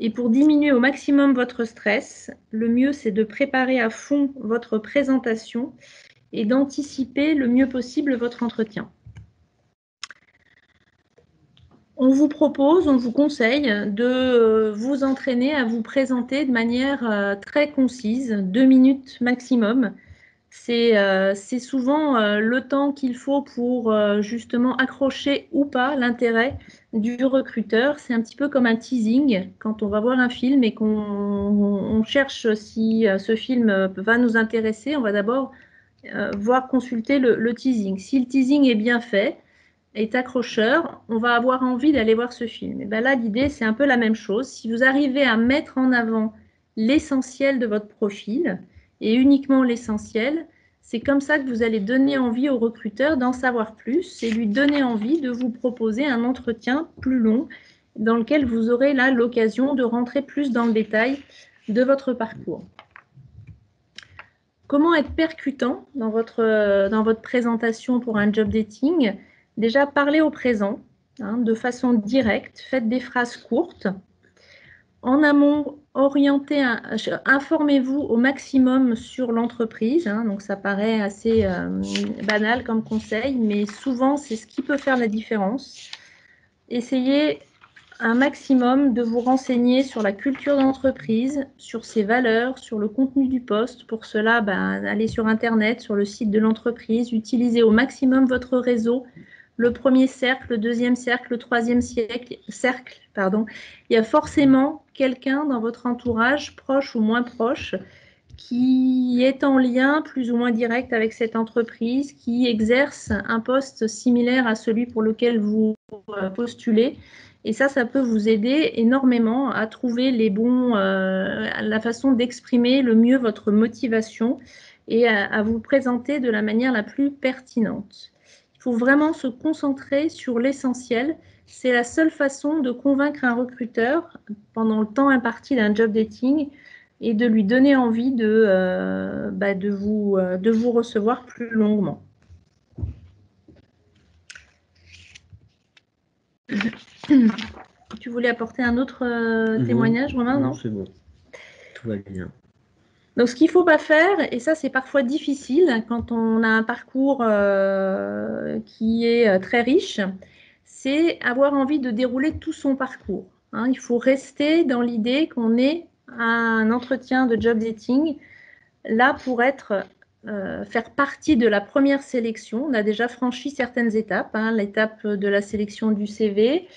Et pour diminuer au maximum votre stress, le mieux, c'est de préparer à fond votre présentation et d'anticiper le mieux possible votre entretien. On vous propose, on vous conseille de vous entraîner à vous présenter de manière très concise, 2 minutes maximum. C'est souvent le temps qu'il faut pour justement accrocher ou pas l'intérêt du recruteur. C'est un petit peu comme un teasing quand on va voir un film et qu'on cherche si ce film va nous intéresser. On va d'abord voir consulter le teasing. Si le teasing est bien fait, est accrocheur, on va avoir envie d'aller voir ce film. Et bien là, l'idée, c'est un peu la même chose. Si vous arrivez à mettre en avant l'essentiel de votre profil et uniquement l'essentiel, c'est comme ça que vous allez donner envie au recruteur d'en savoir plus et lui donner envie de vous proposer un entretien plus long dans lequel vous aurez là l'occasion de rentrer plus dans le détail de votre parcours. comment être percutant dans votre présentation pour un job dating? Déjà, parlez au présent, hein, de façon directe, faites des phrases courtes. En amont, informez-vous au maximum sur l'entreprise, hein, donc ça paraît assez banal comme conseil, mais souvent c'est ce qui peut faire la différence. Essayez un maximum de vous renseigner sur la culture d'entreprise, sur ses valeurs, sur le contenu du poste. Pour cela, allez sur Internet, sur le site de l'entreprise, utilisez au maximum votre réseau, le premier cercle, le deuxième cercle, le troisième cercle. Il y a forcément quelqu'un dans votre entourage, proche ou moins proche, qui est en lien plus ou moins direct avec cette entreprise, qui exerce un poste similaire à celui pour lequel vous postulez. Et ça peut vous aider énormément à trouver la façon d'exprimer le mieux votre motivation et à vous présenter de la manière la plus pertinente. Il faut vraiment se concentrer sur l'essentiel. C'est la seule façon de convaincre un recruteur pendant le temps imparti d'un job dating et de lui donner envie de vous recevoir plus longuement. Tu voulais apporter un autre témoignage, Romain, non? Non, c'est bon. Tout va bien. Donc, ce qu'il ne faut pas faire, et ça c'est parfois difficile quand on a un parcours qui est très riche, c'est avoir envie de dérouler tout son parcours. Hein. Il faut rester dans l'idée qu'on est à un entretien de job dating là pour faire partie de la première sélection. On a déjà franchi certaines étapes, hein, l'étape de la sélection du CV.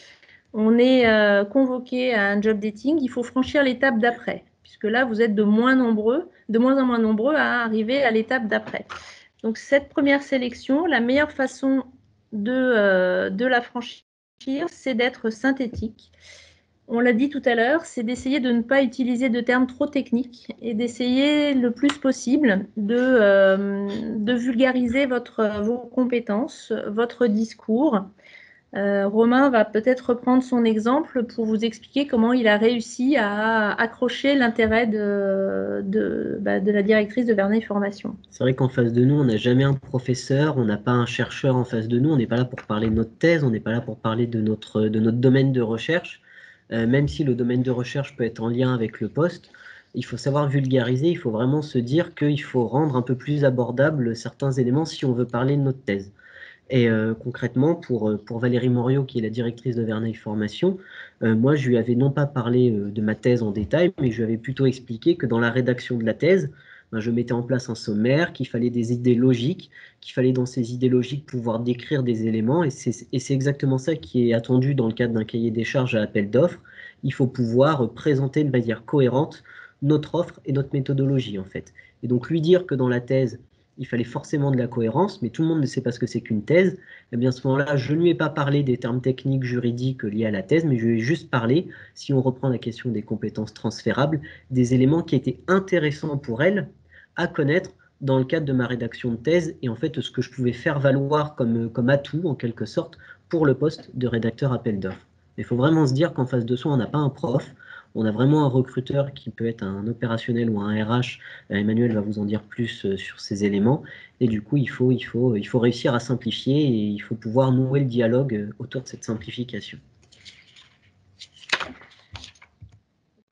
On est convoqué à un job dating, il faut franchir l'étape d'après, puisque là, vous êtes de moins en moins nombreux à arriver à l'étape d'après. Donc, cette première sélection, la meilleure façon de la franchir, c'est d'être synthétique. On l'a dit tout à l'heure, c'est d'essayer de ne pas utiliser de termes trop techniques et d'essayer le plus possible de vulgariser vos compétences, votre discours. Romain va peut-être reprendre son exemple pour vous expliquer comment il a réussi à accrocher l'intérêt de la directrice de Verneuil Formation. C'est vrai qu'en face de nous, on n'a jamais un professeur, on n'a pas un chercheur en face de nous, on n'est pas là pour parler de notre thèse, on n'est pas là pour parler de notre domaine de recherche, même si le domaine de recherche peut être en lien avec le poste. Il faut savoir vulgariser, il faut vraiment se dire qu'il faut rendre un peu plus abordable certains éléments si on veut parler de notre thèse. Et concrètement, pour Valérie Moriot, qui est la directrice de Verneuil Formation, moi, je lui avais non pas parlé de ma thèse en détail, mais je lui avais plutôt expliqué que dans la rédaction de la thèse, je mettais en place un sommaire, qu'il fallait des idées logiques, qu'il fallait dans ces idées logiques pouvoir décrire des éléments, et c'est exactement ça qui est attendu dans le cadre d'un cahier des charges à appel d'offres. Il faut pouvoir présenter de manière cohérente notre offre et notre méthodologie, en fait. Et donc, lui dire que dans la thèse, il fallait forcément de la cohérence, mais tout le monde ne sait pas ce que c'est qu'une thèse. Et bien à ce moment-là, je ne lui ai pas parlé des termes techniques, juridiques liés à la thèse, mais je lui ai juste parlé, si on reprend la question des compétences transférables, des éléments qui étaient intéressants pour elle à connaître dans le cadre de ma rédaction de thèse, et en fait ce que je pouvais faire valoir comme atout, en quelque sorte, pour le poste de rédacteur appel d'offres. Il faut vraiment se dire qu'en face de soi, on n'a pas un prof, on a vraiment un recruteur qui peut être un opérationnel ou un RH. Emmanuel va vous en dire plus sur ces éléments. Et du coup, il faut réussir à simplifier et il faut pouvoir nouer le dialogue autour de cette simplification.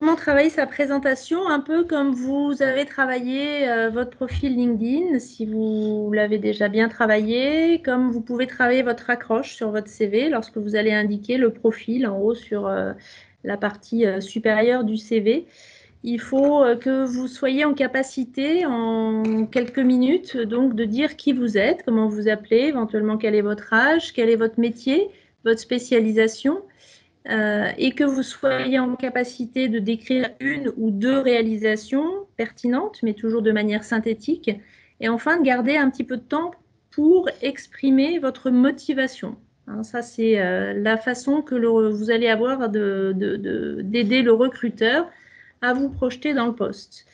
Comment travailler sa présentation, un peu comme vous avez travaillé votre profil LinkedIn, si vous l'avez déjà bien travaillé, comme vous pouvez travailler votre accroche sur votre CV lorsque vous allez indiquer le profil en haut sur la partie supérieure du CV. Il faut que vous soyez en capacité, en quelques minutes, donc de dire qui vous êtes, comment vous appelez, éventuellement quel est votre âge, quel est votre métier, votre spécialisation, et que vous soyez en capacité de décrire une ou deux réalisations pertinentes, mais toujours de manière synthétique, et enfin de garder un petit peu de temps pour exprimer votre motivation. Hein, ça, c'est la façon que vous allez avoir d'aider le recruteur à vous projeter dans le poste.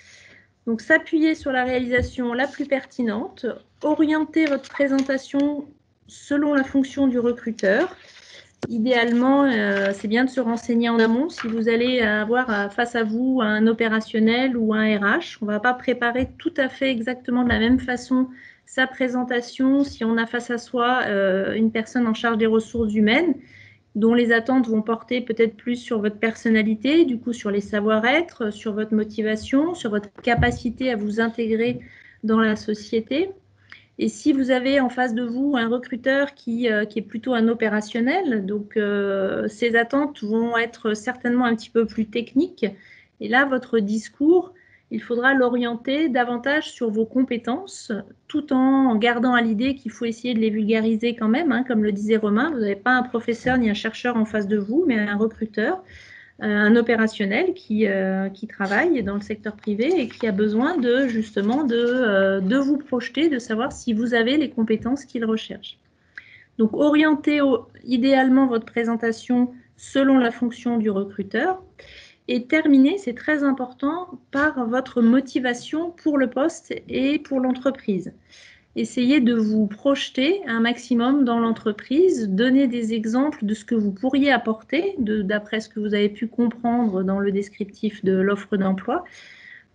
Donc, s'appuyer sur la réalisation la plus pertinente, orienter votre présentation selon la fonction du recruteur, idéalement, c'est bien de se renseigner en amont. Si vous allez avoir face à vous un opérationnel ou un RH, on ne va pas préparer tout à fait exactement de la même façon sa présentation si on a face à soi une personne en charge des ressources humaines, dont les attentes vont porter peut-être plus sur votre personnalité, du coup sur les savoir-être, sur votre motivation, sur votre capacité à vous intégrer dans la société. Et si vous avez en face de vous un recruteur qui est plutôt un opérationnel, donc ses attentes vont être certainement un petit peu plus techniques. Et là, votre discours, il faudra l'orienter davantage sur vos compétences, tout en gardant à l'idée qu'il faut essayer de les vulgariser quand même, hein, comme le disait Romain, vous n'avez pas un professeur ni un chercheur en face de vous, mais un recruteur, un opérationnel qui travaille dans le secteur privé et qui a besoin justement de vous projeter, de savoir si vous avez les compétences qu'il recherche. Donc, orientez idéalement votre présentation selon la fonction du recruteur et terminez, c'est très important, par votre motivation pour le poste et pour l'entreprise. Essayez de vous projeter un maximum dans l'entreprise, donner des exemples de ce que vous pourriez apporter, d'après ce que vous avez pu comprendre dans le descriptif de l'offre d'emploi,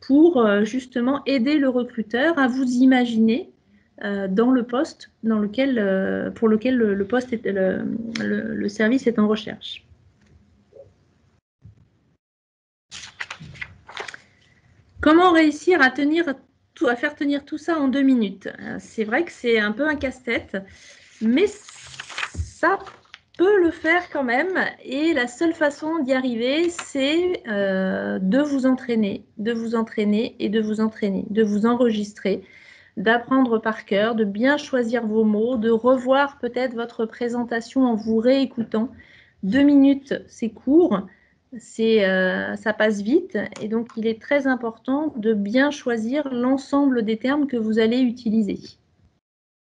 pour justement aider le recruteur à vous imaginer dans le poste pour lequel le service est en recherche. Comment réussir à faire tenir tout ça en 2 minutes? C'est vrai que c'est un peu un casse-tête, mais ça peut le faire quand même. Et la seule façon d'y arriver, c'est de vous entraîner et de vous entraîner, de vous enregistrer, d'apprendre par cœur, de bien choisir vos mots, de revoir peut-être votre présentation en vous réécoutant. 2 minutes, c'est court. Ça passe vite et donc il est très important de bien choisir l'ensemble des termes que vous allez utiliser.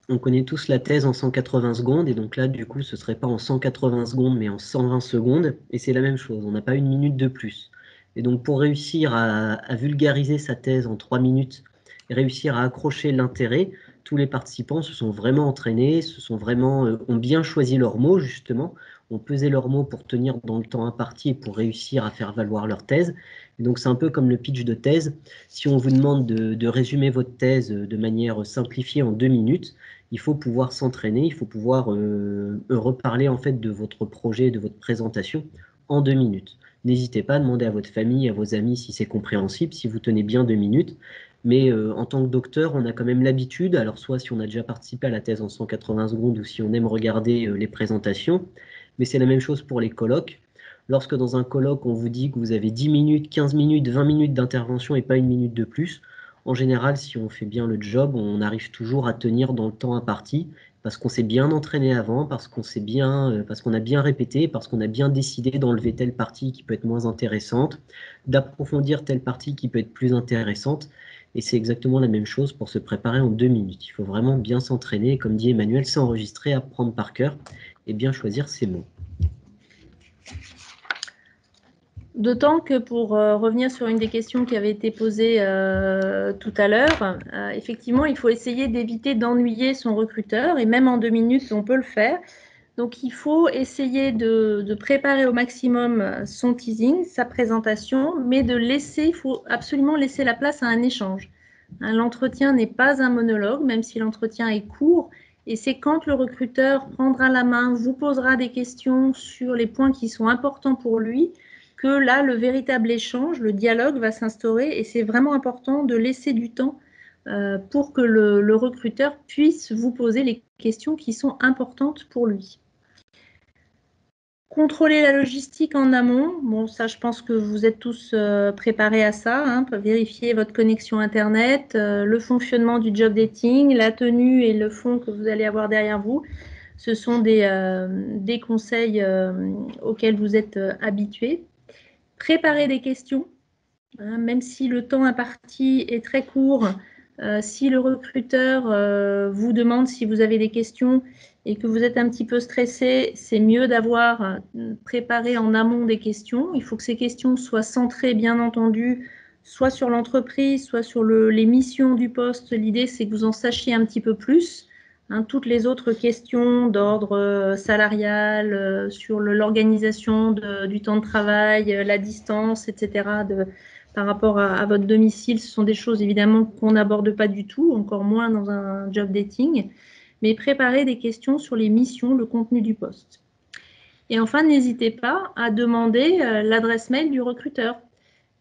On connaît tous la thèse en 180 secondes et donc là du coup ce ne serait pas en 180 secondes mais en 120 secondes et c'est la même chose, on n'a pas 1 minute de plus. Et donc pour réussir à vulgariser sa thèse en 3 minutes et réussir à accrocher l'intérêt, tous les participants se sont vraiment entraînés, ont bien choisi leurs mots justement, ont pesé leurs mots pour tenir dans le temps imparti et pour réussir à faire valoir leur thèse. Et donc c'est un peu comme le pitch de thèse. Si on vous demande de résumer votre thèse de manière simplifiée en 2 minutes, il faut pouvoir s'entraîner, il faut pouvoir reparler en fait de votre projet, de votre présentation en 2 minutes. N'hésitez pas à demander à votre famille, à vos amis si c'est compréhensible, si vous tenez bien 2 minutes. Mais en tant que docteur, on a quand même l'habitude, alors soit si on a déjà participé à la thèse en 180 secondes ou si on aime regarder les présentations, mais c'est la même chose pour les colloques. Lorsque dans un colloque, on vous dit que vous avez 10 minutes, 15 minutes, 20 minutes d'intervention et pas 1 minute de plus, en général, si on fait bien le job, on arrive toujours à tenir dans le temps imparti, parce qu'on s'est bien entraîné avant, parce qu'on a bien répété, parce qu'on a bien décidé d'enlever telle partie qui peut être moins intéressante, d'approfondir telle partie qui peut être plus intéressante. Et c'est exactement la même chose pour se préparer en 2 minutes. Il faut vraiment bien s'entraîner, comme dit Emmanuel, s'enregistrer, apprendre par cœur et bien choisir ses mots. D'autant que pour revenir sur une des questions qui avait été posée tout à l'heure, effectivement, il faut essayer d'éviter d'ennuyer son recruteur et même en 2 minutes, on peut le faire. Donc, il faut essayer de préparer au maximum son teasing, sa présentation, mais il faut absolument laisser la place à un échange. L'entretien n'est pas un monologue, même si l'entretien est court, et c'est quand le recruteur prendra la main, vous posera des questions sur les points qui sont importants pour lui, que là, le véritable échange, le dialogue va s'instaurer, et c'est vraiment important de laisser du temps pour que le recruteur puisse vous poser les questions qui sont importantes pour lui. Contrôler la logistique en amont, bon ça je pense que vous êtes tous préparés à ça, hein, vérifier votre connexion internet, le fonctionnement du job dating, la tenue et le fond que vous allez avoir derrière vous. Ce sont des conseils auxquels vous êtes habitués. Préparer des questions, hein, même si le temps imparti est très court, si le recruteur vous demande si vous avez des questions et que vous êtes un petit peu stressé, c'est mieux d'avoir préparé en amont des questions. Il faut que ces questions soient centrées, bien entendu, soit sur l'entreprise, soit sur les missions du poste. L'idée, c'est que vous en sachiez un petit peu plus Hein, toutes les autres questions d'ordre salarial, sur l'organisation du temps de travail, la distance, etc., par rapport à votre domicile, ce sont des choses évidemment qu'on n'aborde pas du tout, encore moins dans un job dating, mais préparez des questions sur les missions, le contenu du poste. Et enfin, n'hésitez pas à demander l'adresse mail du recruteur,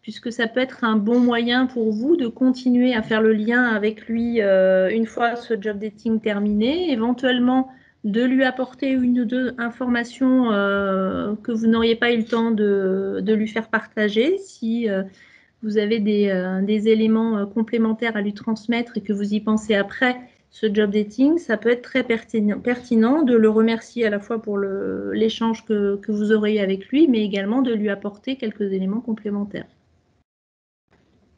puisque ça peut être un bon moyen pour vous de continuer à faire le lien avec lui une fois ce job dating terminé, éventuellement de lui apporter une ou deux informations que vous n'auriez pas eu le temps de lui faire partager. Si vous avez des éléments complémentaires à lui transmettre et que vous y pensez après ce job dating, ça peut être très pertinent de le remercier à la fois pour l'échange que vous aurez eu avec lui, mais également de lui apporter quelques éléments complémentaires.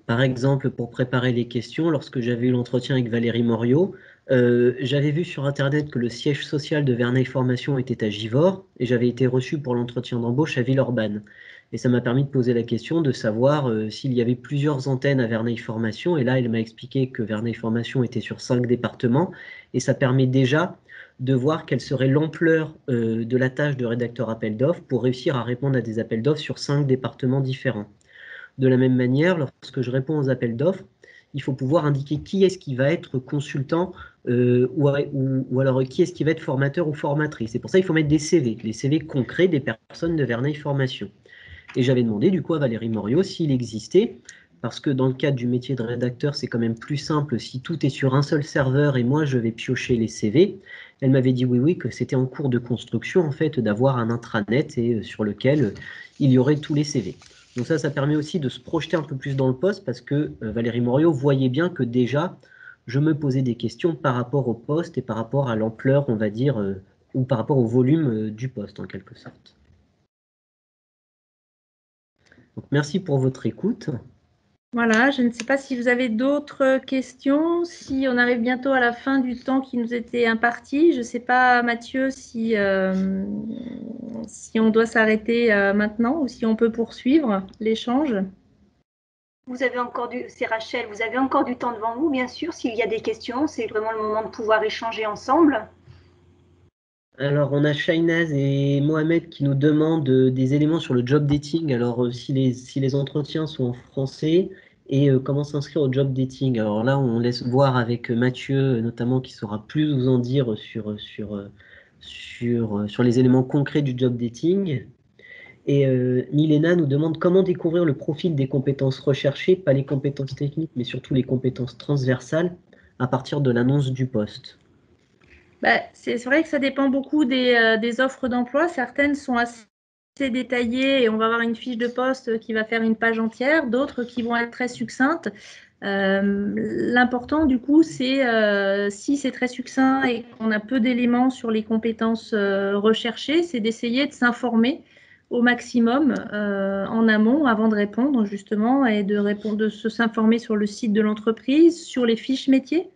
Par exemple, pour préparer les questions, lorsque j'avais eu l'entretien avec Valérie Moriot, j'avais vu sur Internet que le siège social de Verneuil Formation était à Givors et j'avais été reçu pour l'entretien d'embauche à Villeurbanne. Et ça m'a permis de poser la question de savoir s'il y avait plusieurs antennes à Verneuil Formation. Et là, elle m'a expliqué que Verneuil Formation était sur 5 départements et ça permet déjà de voir quelle serait l'ampleur de la tâche de rédacteur appel d'offres pour réussir à répondre à des appels d'offres sur 5 départements différents. De la même manière, lorsque je réponds aux appels d'offres, il faut pouvoir indiquer qui est-ce qui va être consultant ou alors qui est-ce qui va être formateur ou formatrice. Et pour ça, il faut mettre des CV, les CV concrets des personnes de Verneuil Formation. Et j'avais demandé du coup à Valérie Moriot s'il existait, parce que dans le cadre du métier de rédacteur, c'est quand même plus simple si tout est sur un seul serveur et moi je vais piocher les CV. Elle m'avait dit oui, que c'était en cours de construction en fait d'avoir un intranet et sur lequel il y aurait tous les CV. Donc ça permet aussi de se projeter un peu plus dans le poste parce que Valérie Moriot voyait bien que déjà, je me posais des questions par rapport au poste et par rapport à l'ampleur, on va dire, ou par rapport au volume du poste en quelque sorte. Donc, merci pour votre écoute. Voilà, je ne sais pas si vous avez d'autres questions, si on arrive bientôt à la fin du temps qui nous était imparti. Je ne sais pas, Mathieu, si on doit s'arrêter maintenant ou si on peut poursuivre l'échange. C'est Rachel, vous avez encore du temps devant vous, bien sûr. S'il y a des questions, c'est vraiment le moment de pouvoir échanger ensemble. Alors, on a Shainaz et Mohamed qui nous demandent des éléments sur le job dating. Alors, si les entretiens sont en français et comment s'inscrire au job dating. Alors là, on laisse voir avec Mathieu, notamment, qui saura plus vous en dire sur les éléments concrets du job dating. Et Milena nous demande comment découvrir le profil des compétences recherchées, pas les compétences techniques, mais surtout les compétences transversales à partir de l'annonce du poste. C'est vrai que ça dépend beaucoup des offres d'emploi. Certaines sont assez détaillées et on va avoir une fiche de poste qui va faire une page entière, d'autres qui vont être très succinctes. L'important du coup, c'est si c'est très succinct et qu'on a peu d'éléments sur les compétences recherchées, c'est d'essayer de s'informer au maximum en amont avant de répondre justement et de s'informer sur le site de l'entreprise, sur les fiches métiers.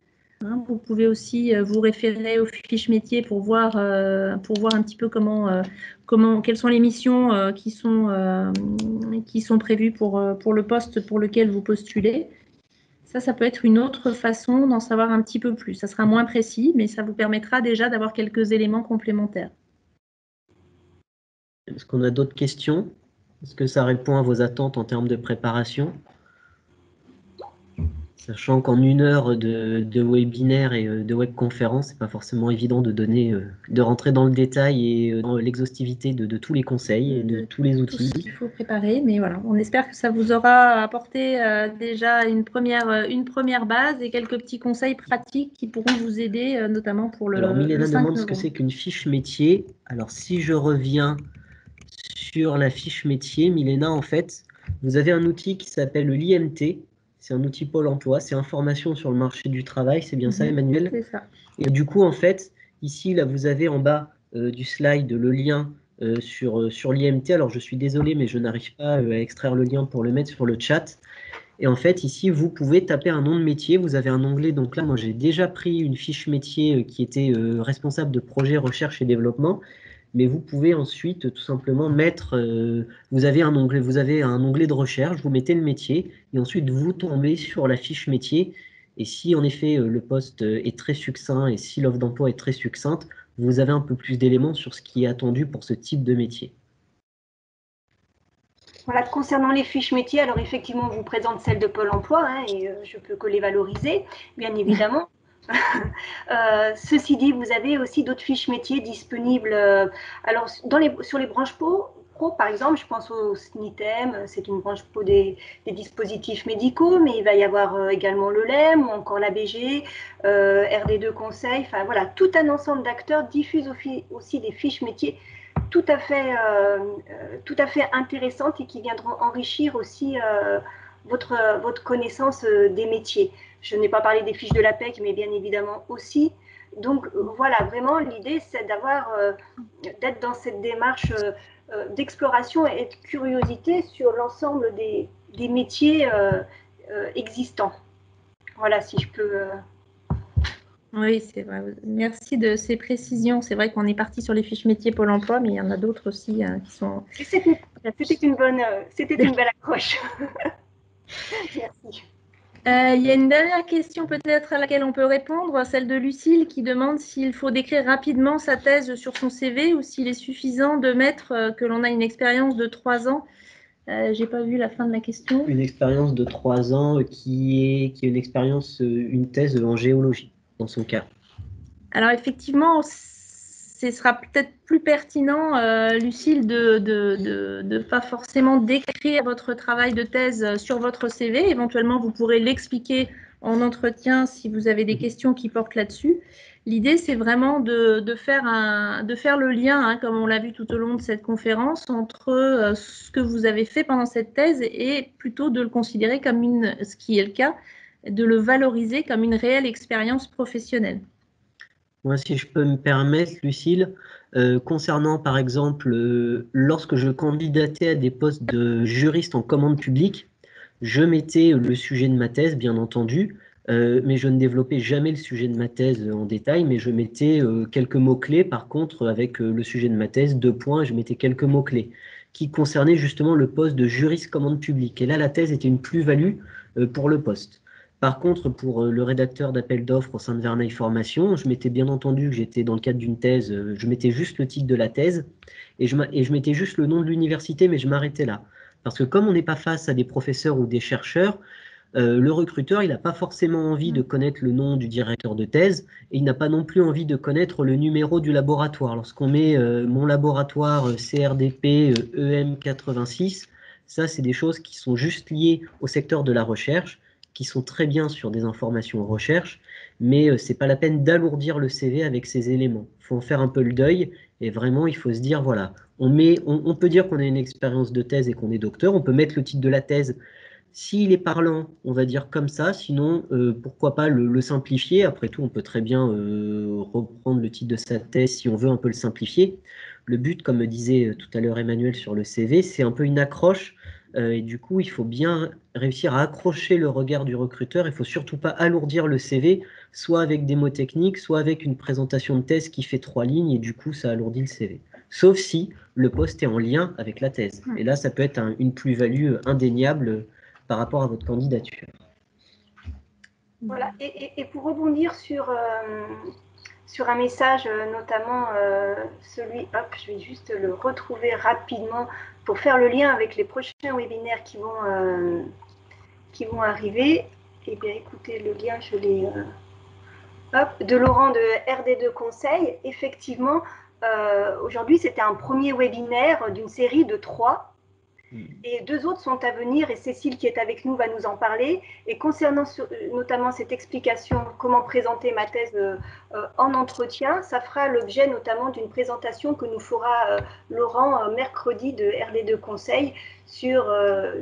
Vous pouvez aussi vous référer aux fiches métiers pour voir un petit peu quelles sont les missions qui sont prévues pour le poste pour lequel vous postulez. Ça peut être une autre façon d'en savoir un petit peu plus. Ça sera moins précis, mais ça vous permettra déjà d'avoir quelques éléments complémentaires. Est-ce qu'on a d'autres questions? Est-ce que ça répond à vos attentes en termes de préparation? Sachant qu'en 1 heure de webinaire et de webconférence, c'est pas forcément évident de rentrer dans le détail et dans l'exhaustivité de tous les conseils et de tous les outils. Tout ce qu'il faut préparer, mais voilà, on espère que ça vous aura apporté déjà une première base et quelques petits conseils pratiques qui pourront vous aider, notamment pour le 5 novembre. Alors, Milena demande ce que c'est qu'une fiche métier. Alors, si je reviens sur la fiche métier, Milena, en fait, vous avez un outil qui s'appelle l'IMT. C'est un outil Pôle emploi, c'est information sur le marché du travail, c'est bien ça, Emmanuel? C'est ça. Et du coup, en fait, ici, là, vous avez en bas du slide le lien sur l'IMT. Alors, je suis désolé, mais je n'arrive pas à extraire le lien pour le mettre sur le chat. Et en fait, ici, vous pouvez taper un nom de métier. Vous avez un onglet. Donc là, moi, j'ai déjà pris une fiche métier qui était responsable de projet recherche et développement. Mais vous pouvez ensuite tout simplement mettre, vous avez un onglet de recherche, vous mettez le métier et ensuite vous tombez sur la fiche métier Et si en effet le poste est très succinct et si l'offre d'emploi est très succincte, vous avez un peu plus d'éléments sur ce qui est attendu pour ce type de métier. Voilà, concernant les fiches métiers, alors effectivement, on vous présente celle de Pôle emploi, hein, et je peux que les valoriser, bien évidemment. Ceci dit, vous avez aussi d'autres fiches métiers disponibles. Alors, sur les branches pro, par exemple, je pense au SNITEM, c'est une branche pro des dispositifs médicaux, mais il va y avoir également le LEM ou encore l'ABG, RD2 Conseil, enfin voilà, tout un ensemble d'acteurs diffusent aussi des fiches métiers tout à fait intéressantes et qui viendront enrichir aussi votre connaissance des métiers. Je n'ai pas parlé des fiches de l'APEC, mais bien évidemment aussi. Donc voilà, vraiment, l'idée, c'est d'être dans cette démarche d'exploration et de curiosité sur l'ensemble des métiers existants. Voilà, si je peux... Oui, c'est vrai. Merci de ces précisions. C'est vrai qu'on est parti sur les fiches métiers Pôle emploi, mais il y en a d'autres aussi qui sont... C'était une belle accroche. Merci. Il y a une dernière question peut-être à laquelle on peut répondre, celle de Lucille qui demande s'il faut décrire rapidement sa thèse sur son CV ou s'il est suffisant de mettre que l'on a une expérience de 3 ans. J'ai pas vu la fin de la question. Une expérience de 3 ans qui est une expérience, une thèse en géologie, dans son cas. Alors effectivement, ce sera peut-être plus pertinent, Lucille, de pas forcément décrire votre travail de thèse sur votre CV. Éventuellement, vous pourrez l'expliquer en entretien si vous avez des questions qui portent là-dessus. L'idée, c'est vraiment de faire le lien, hein, comme on l'a vu tout au long de cette conférence, entre ce que vous avez fait pendant cette thèse et plutôt de le considérer comme ce qui est le cas, de le valoriser comme une réelle expérience professionnelle. Moi, si je peux me permettre, Lucille, concernant par exemple, lorsque je candidatais à des postes de juriste en commande publique, je mettais le sujet de ma thèse, bien entendu, mais je ne développais jamais le sujet de ma thèse en détail, mais je mettais quelques mots-clés, par contre, avec le sujet de ma thèse, 2 points, je mettais quelques mots-clés qui concernaient justement le poste de juriste commande publique. Et là, la thèse était une plus-value pour le poste. Par contre, pour le rédacteur d'appel d'offres au sein de Vermeil Formation, je mettais bien entendu que j'étais dans le cadre d'une thèse, je mettais juste le titre de la thèse et je mettais juste le nom de l'université, mais je m'arrêtais là. Parce que comme on n'est pas face à des professeurs ou des chercheurs, le recruteur, il n'a pas forcément envie de connaître le nom du directeur de thèse et il n'a pas non plus envie de connaître le numéro du laboratoire. Lorsqu'on met mon laboratoire CRDP EM86, ça, c'est des choses qui sont juste liées au secteur de la recherche, qui sont très bien sur des informations recherche, mais c'est pas la peine d'alourdir le CV avec ces éléments. Il faut en faire un peu le deuil et vraiment, il faut se dire, voilà, on peut dire qu'on a une expérience de thèse et qu'on est docteur, on peut mettre le titre de la thèse. S'il est parlant, on va dire comme ça, sinon, pourquoi pas le simplifier. Après tout, on peut très bien reprendre le titre de sa thèse si on veut un peu le simplifier. Le but, comme me disait tout à l'heure Emmanuel sur le CV, c'est un peu une accroche. Et du coup, il faut bien réussir à accrocher le regard du recruteur. Il ne faut surtout pas alourdir le CV, soit avec des mots techniques, soit avec une présentation de thèse qui fait 3 lignes, et du coup, ça alourdit le CV. Sauf si le poste est en lien avec la thèse. Et là, ça peut être une plus-value indéniable par rapport à votre candidature. Voilà, et pour rebondir sur un message, notamment celui, hop, je vais juste le retrouver rapidement pour faire le lien avec les prochains webinaires qui vont arriver. Eh bien, écoutez, le lien, je l'ai... de Laurent de RD2 Conseil. Effectivement, aujourd'hui, c'était un premier webinaire d'une série de 3. Et 2 autres sont à venir et Cécile qui est avec nous va nous en parler. Et concernant notamment cette explication, comment présenter ma thèse en entretien, ça fera l'objet notamment d'une présentation que nous fera Laurent mercredi de RD2 Conseil sur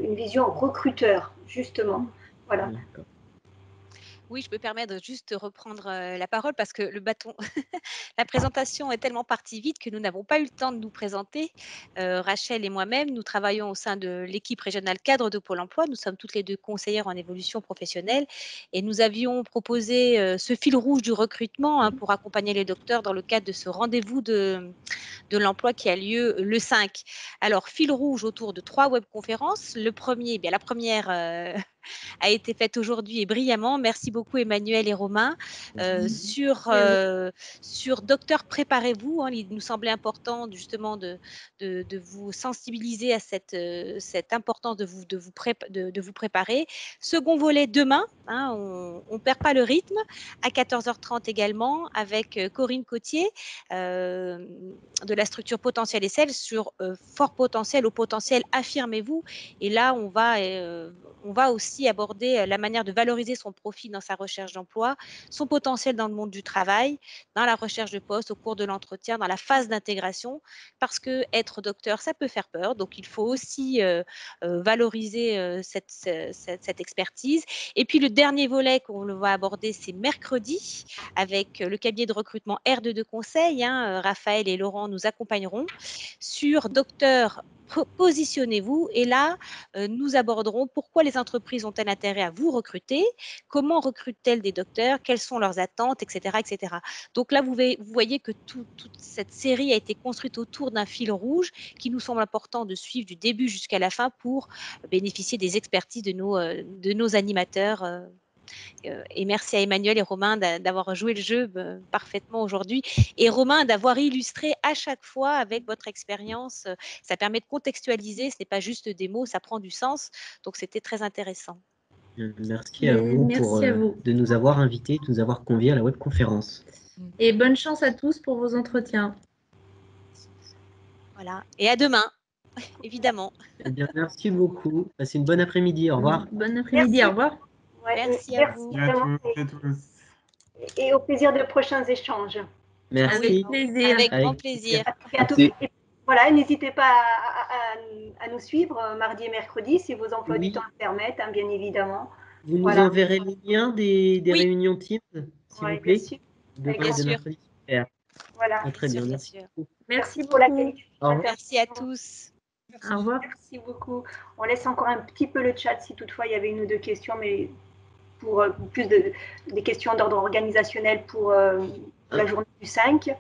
une vision recruteur, justement. Voilà. Oui, je me permets de juste reprendre la parole parce que la présentation est tellement partie vite que nous n'avons pas eu le temps de nous présenter. Rachel et moi-même, nous travaillons au sein de l'équipe régionale cadre de Pôle emploi. Nous sommes toutes les 2 conseillères en évolution professionnelle et nous avions proposé ce fil rouge du recrutement pour accompagner les docteurs dans le cadre de ce rendez-vous de l'emploi qui a lieu le 5. Alors, fil rouge autour de 3 webconférences. Le premier, bien la première a été faite aujourd'hui et brillamment. Merci beaucoup Emmanuel et Romain. Sur Docteur Préparez-vous, hein, il nous semblait important justement de vous sensibiliser à cette importance de vous préparer. Second volet demain, hein, on ne perd pas le rythme, à 14h30 également, avec Corinne Cotier de la structure Potentiel et Sel sur fort potentiel au potentiel affirmez-vous. Et là, on va aussi aborder la manière de valoriser son profil dans sa recherche d'emploi, son potentiel dans le monde du travail, dans la recherche de poste, au cours de l'entretien, dans la phase d'intégration, parce que être docteur, ça peut faire peur. Donc, il faut aussi valoriser cette expertise. Et puis, le dernier volet qu'on va aborder, c'est mercredi, avec le cabinet de recrutement R22 Conseil. Hein, Raphaël et Laurent nous accompagneront sur docteur. Positionnez-vous et là, nous aborderons pourquoi les entreprises ont-elles intérêt à vous recruter, comment recrutent-elles des docteurs, quelles sont leurs attentes, etc. etc. Donc là, vous voyez que toute cette série a été construite autour d'un fil rouge qui nous semble important de suivre du début jusqu'à la fin pour bénéficier des expertises de nos animateurs. Et merci à Emmanuel et Romain d'avoir joué le jeu parfaitement aujourd'hui. Et Romain, d'avoir illustré à chaque fois avec votre expérience. Ça permet de contextualiser, ce n'est pas juste des mots, ça prend du sens. Donc, c'était très intéressant. Merci à vous de nous avoir invités, de nous avoir conviés à la webconférence. Et bonne chance à tous pour vos entretiens. Voilà. Et à demain, évidemment. Eh bien, merci beaucoup. Passez une bonne après-midi. Au revoir. Bon après-midi. Merci. Au revoir. Ouais, merci à vous. Merci à toutes et tous. Et au plaisir de prochains échanges. Merci. Avec plaisir. Avec grand plaisir. À bientôt. Et voilà, n'hésitez pas à nous suivre mardi et mercredi si vos emplois du temps le permettent, hein, bien évidemment. Vous nous enverrez les liens des réunions Teams, s'il vous plaît. Bien sûr. Super. Voilà. Très bien, merci. Merci pour la beaucoup. qualité. Merci à tous. Au revoir. Merci beaucoup. On laisse encore un petit peu le chat si toutefois il y avait une ou deux questions, mais pour plus des questions d'ordre organisationnel pour la journée du 5.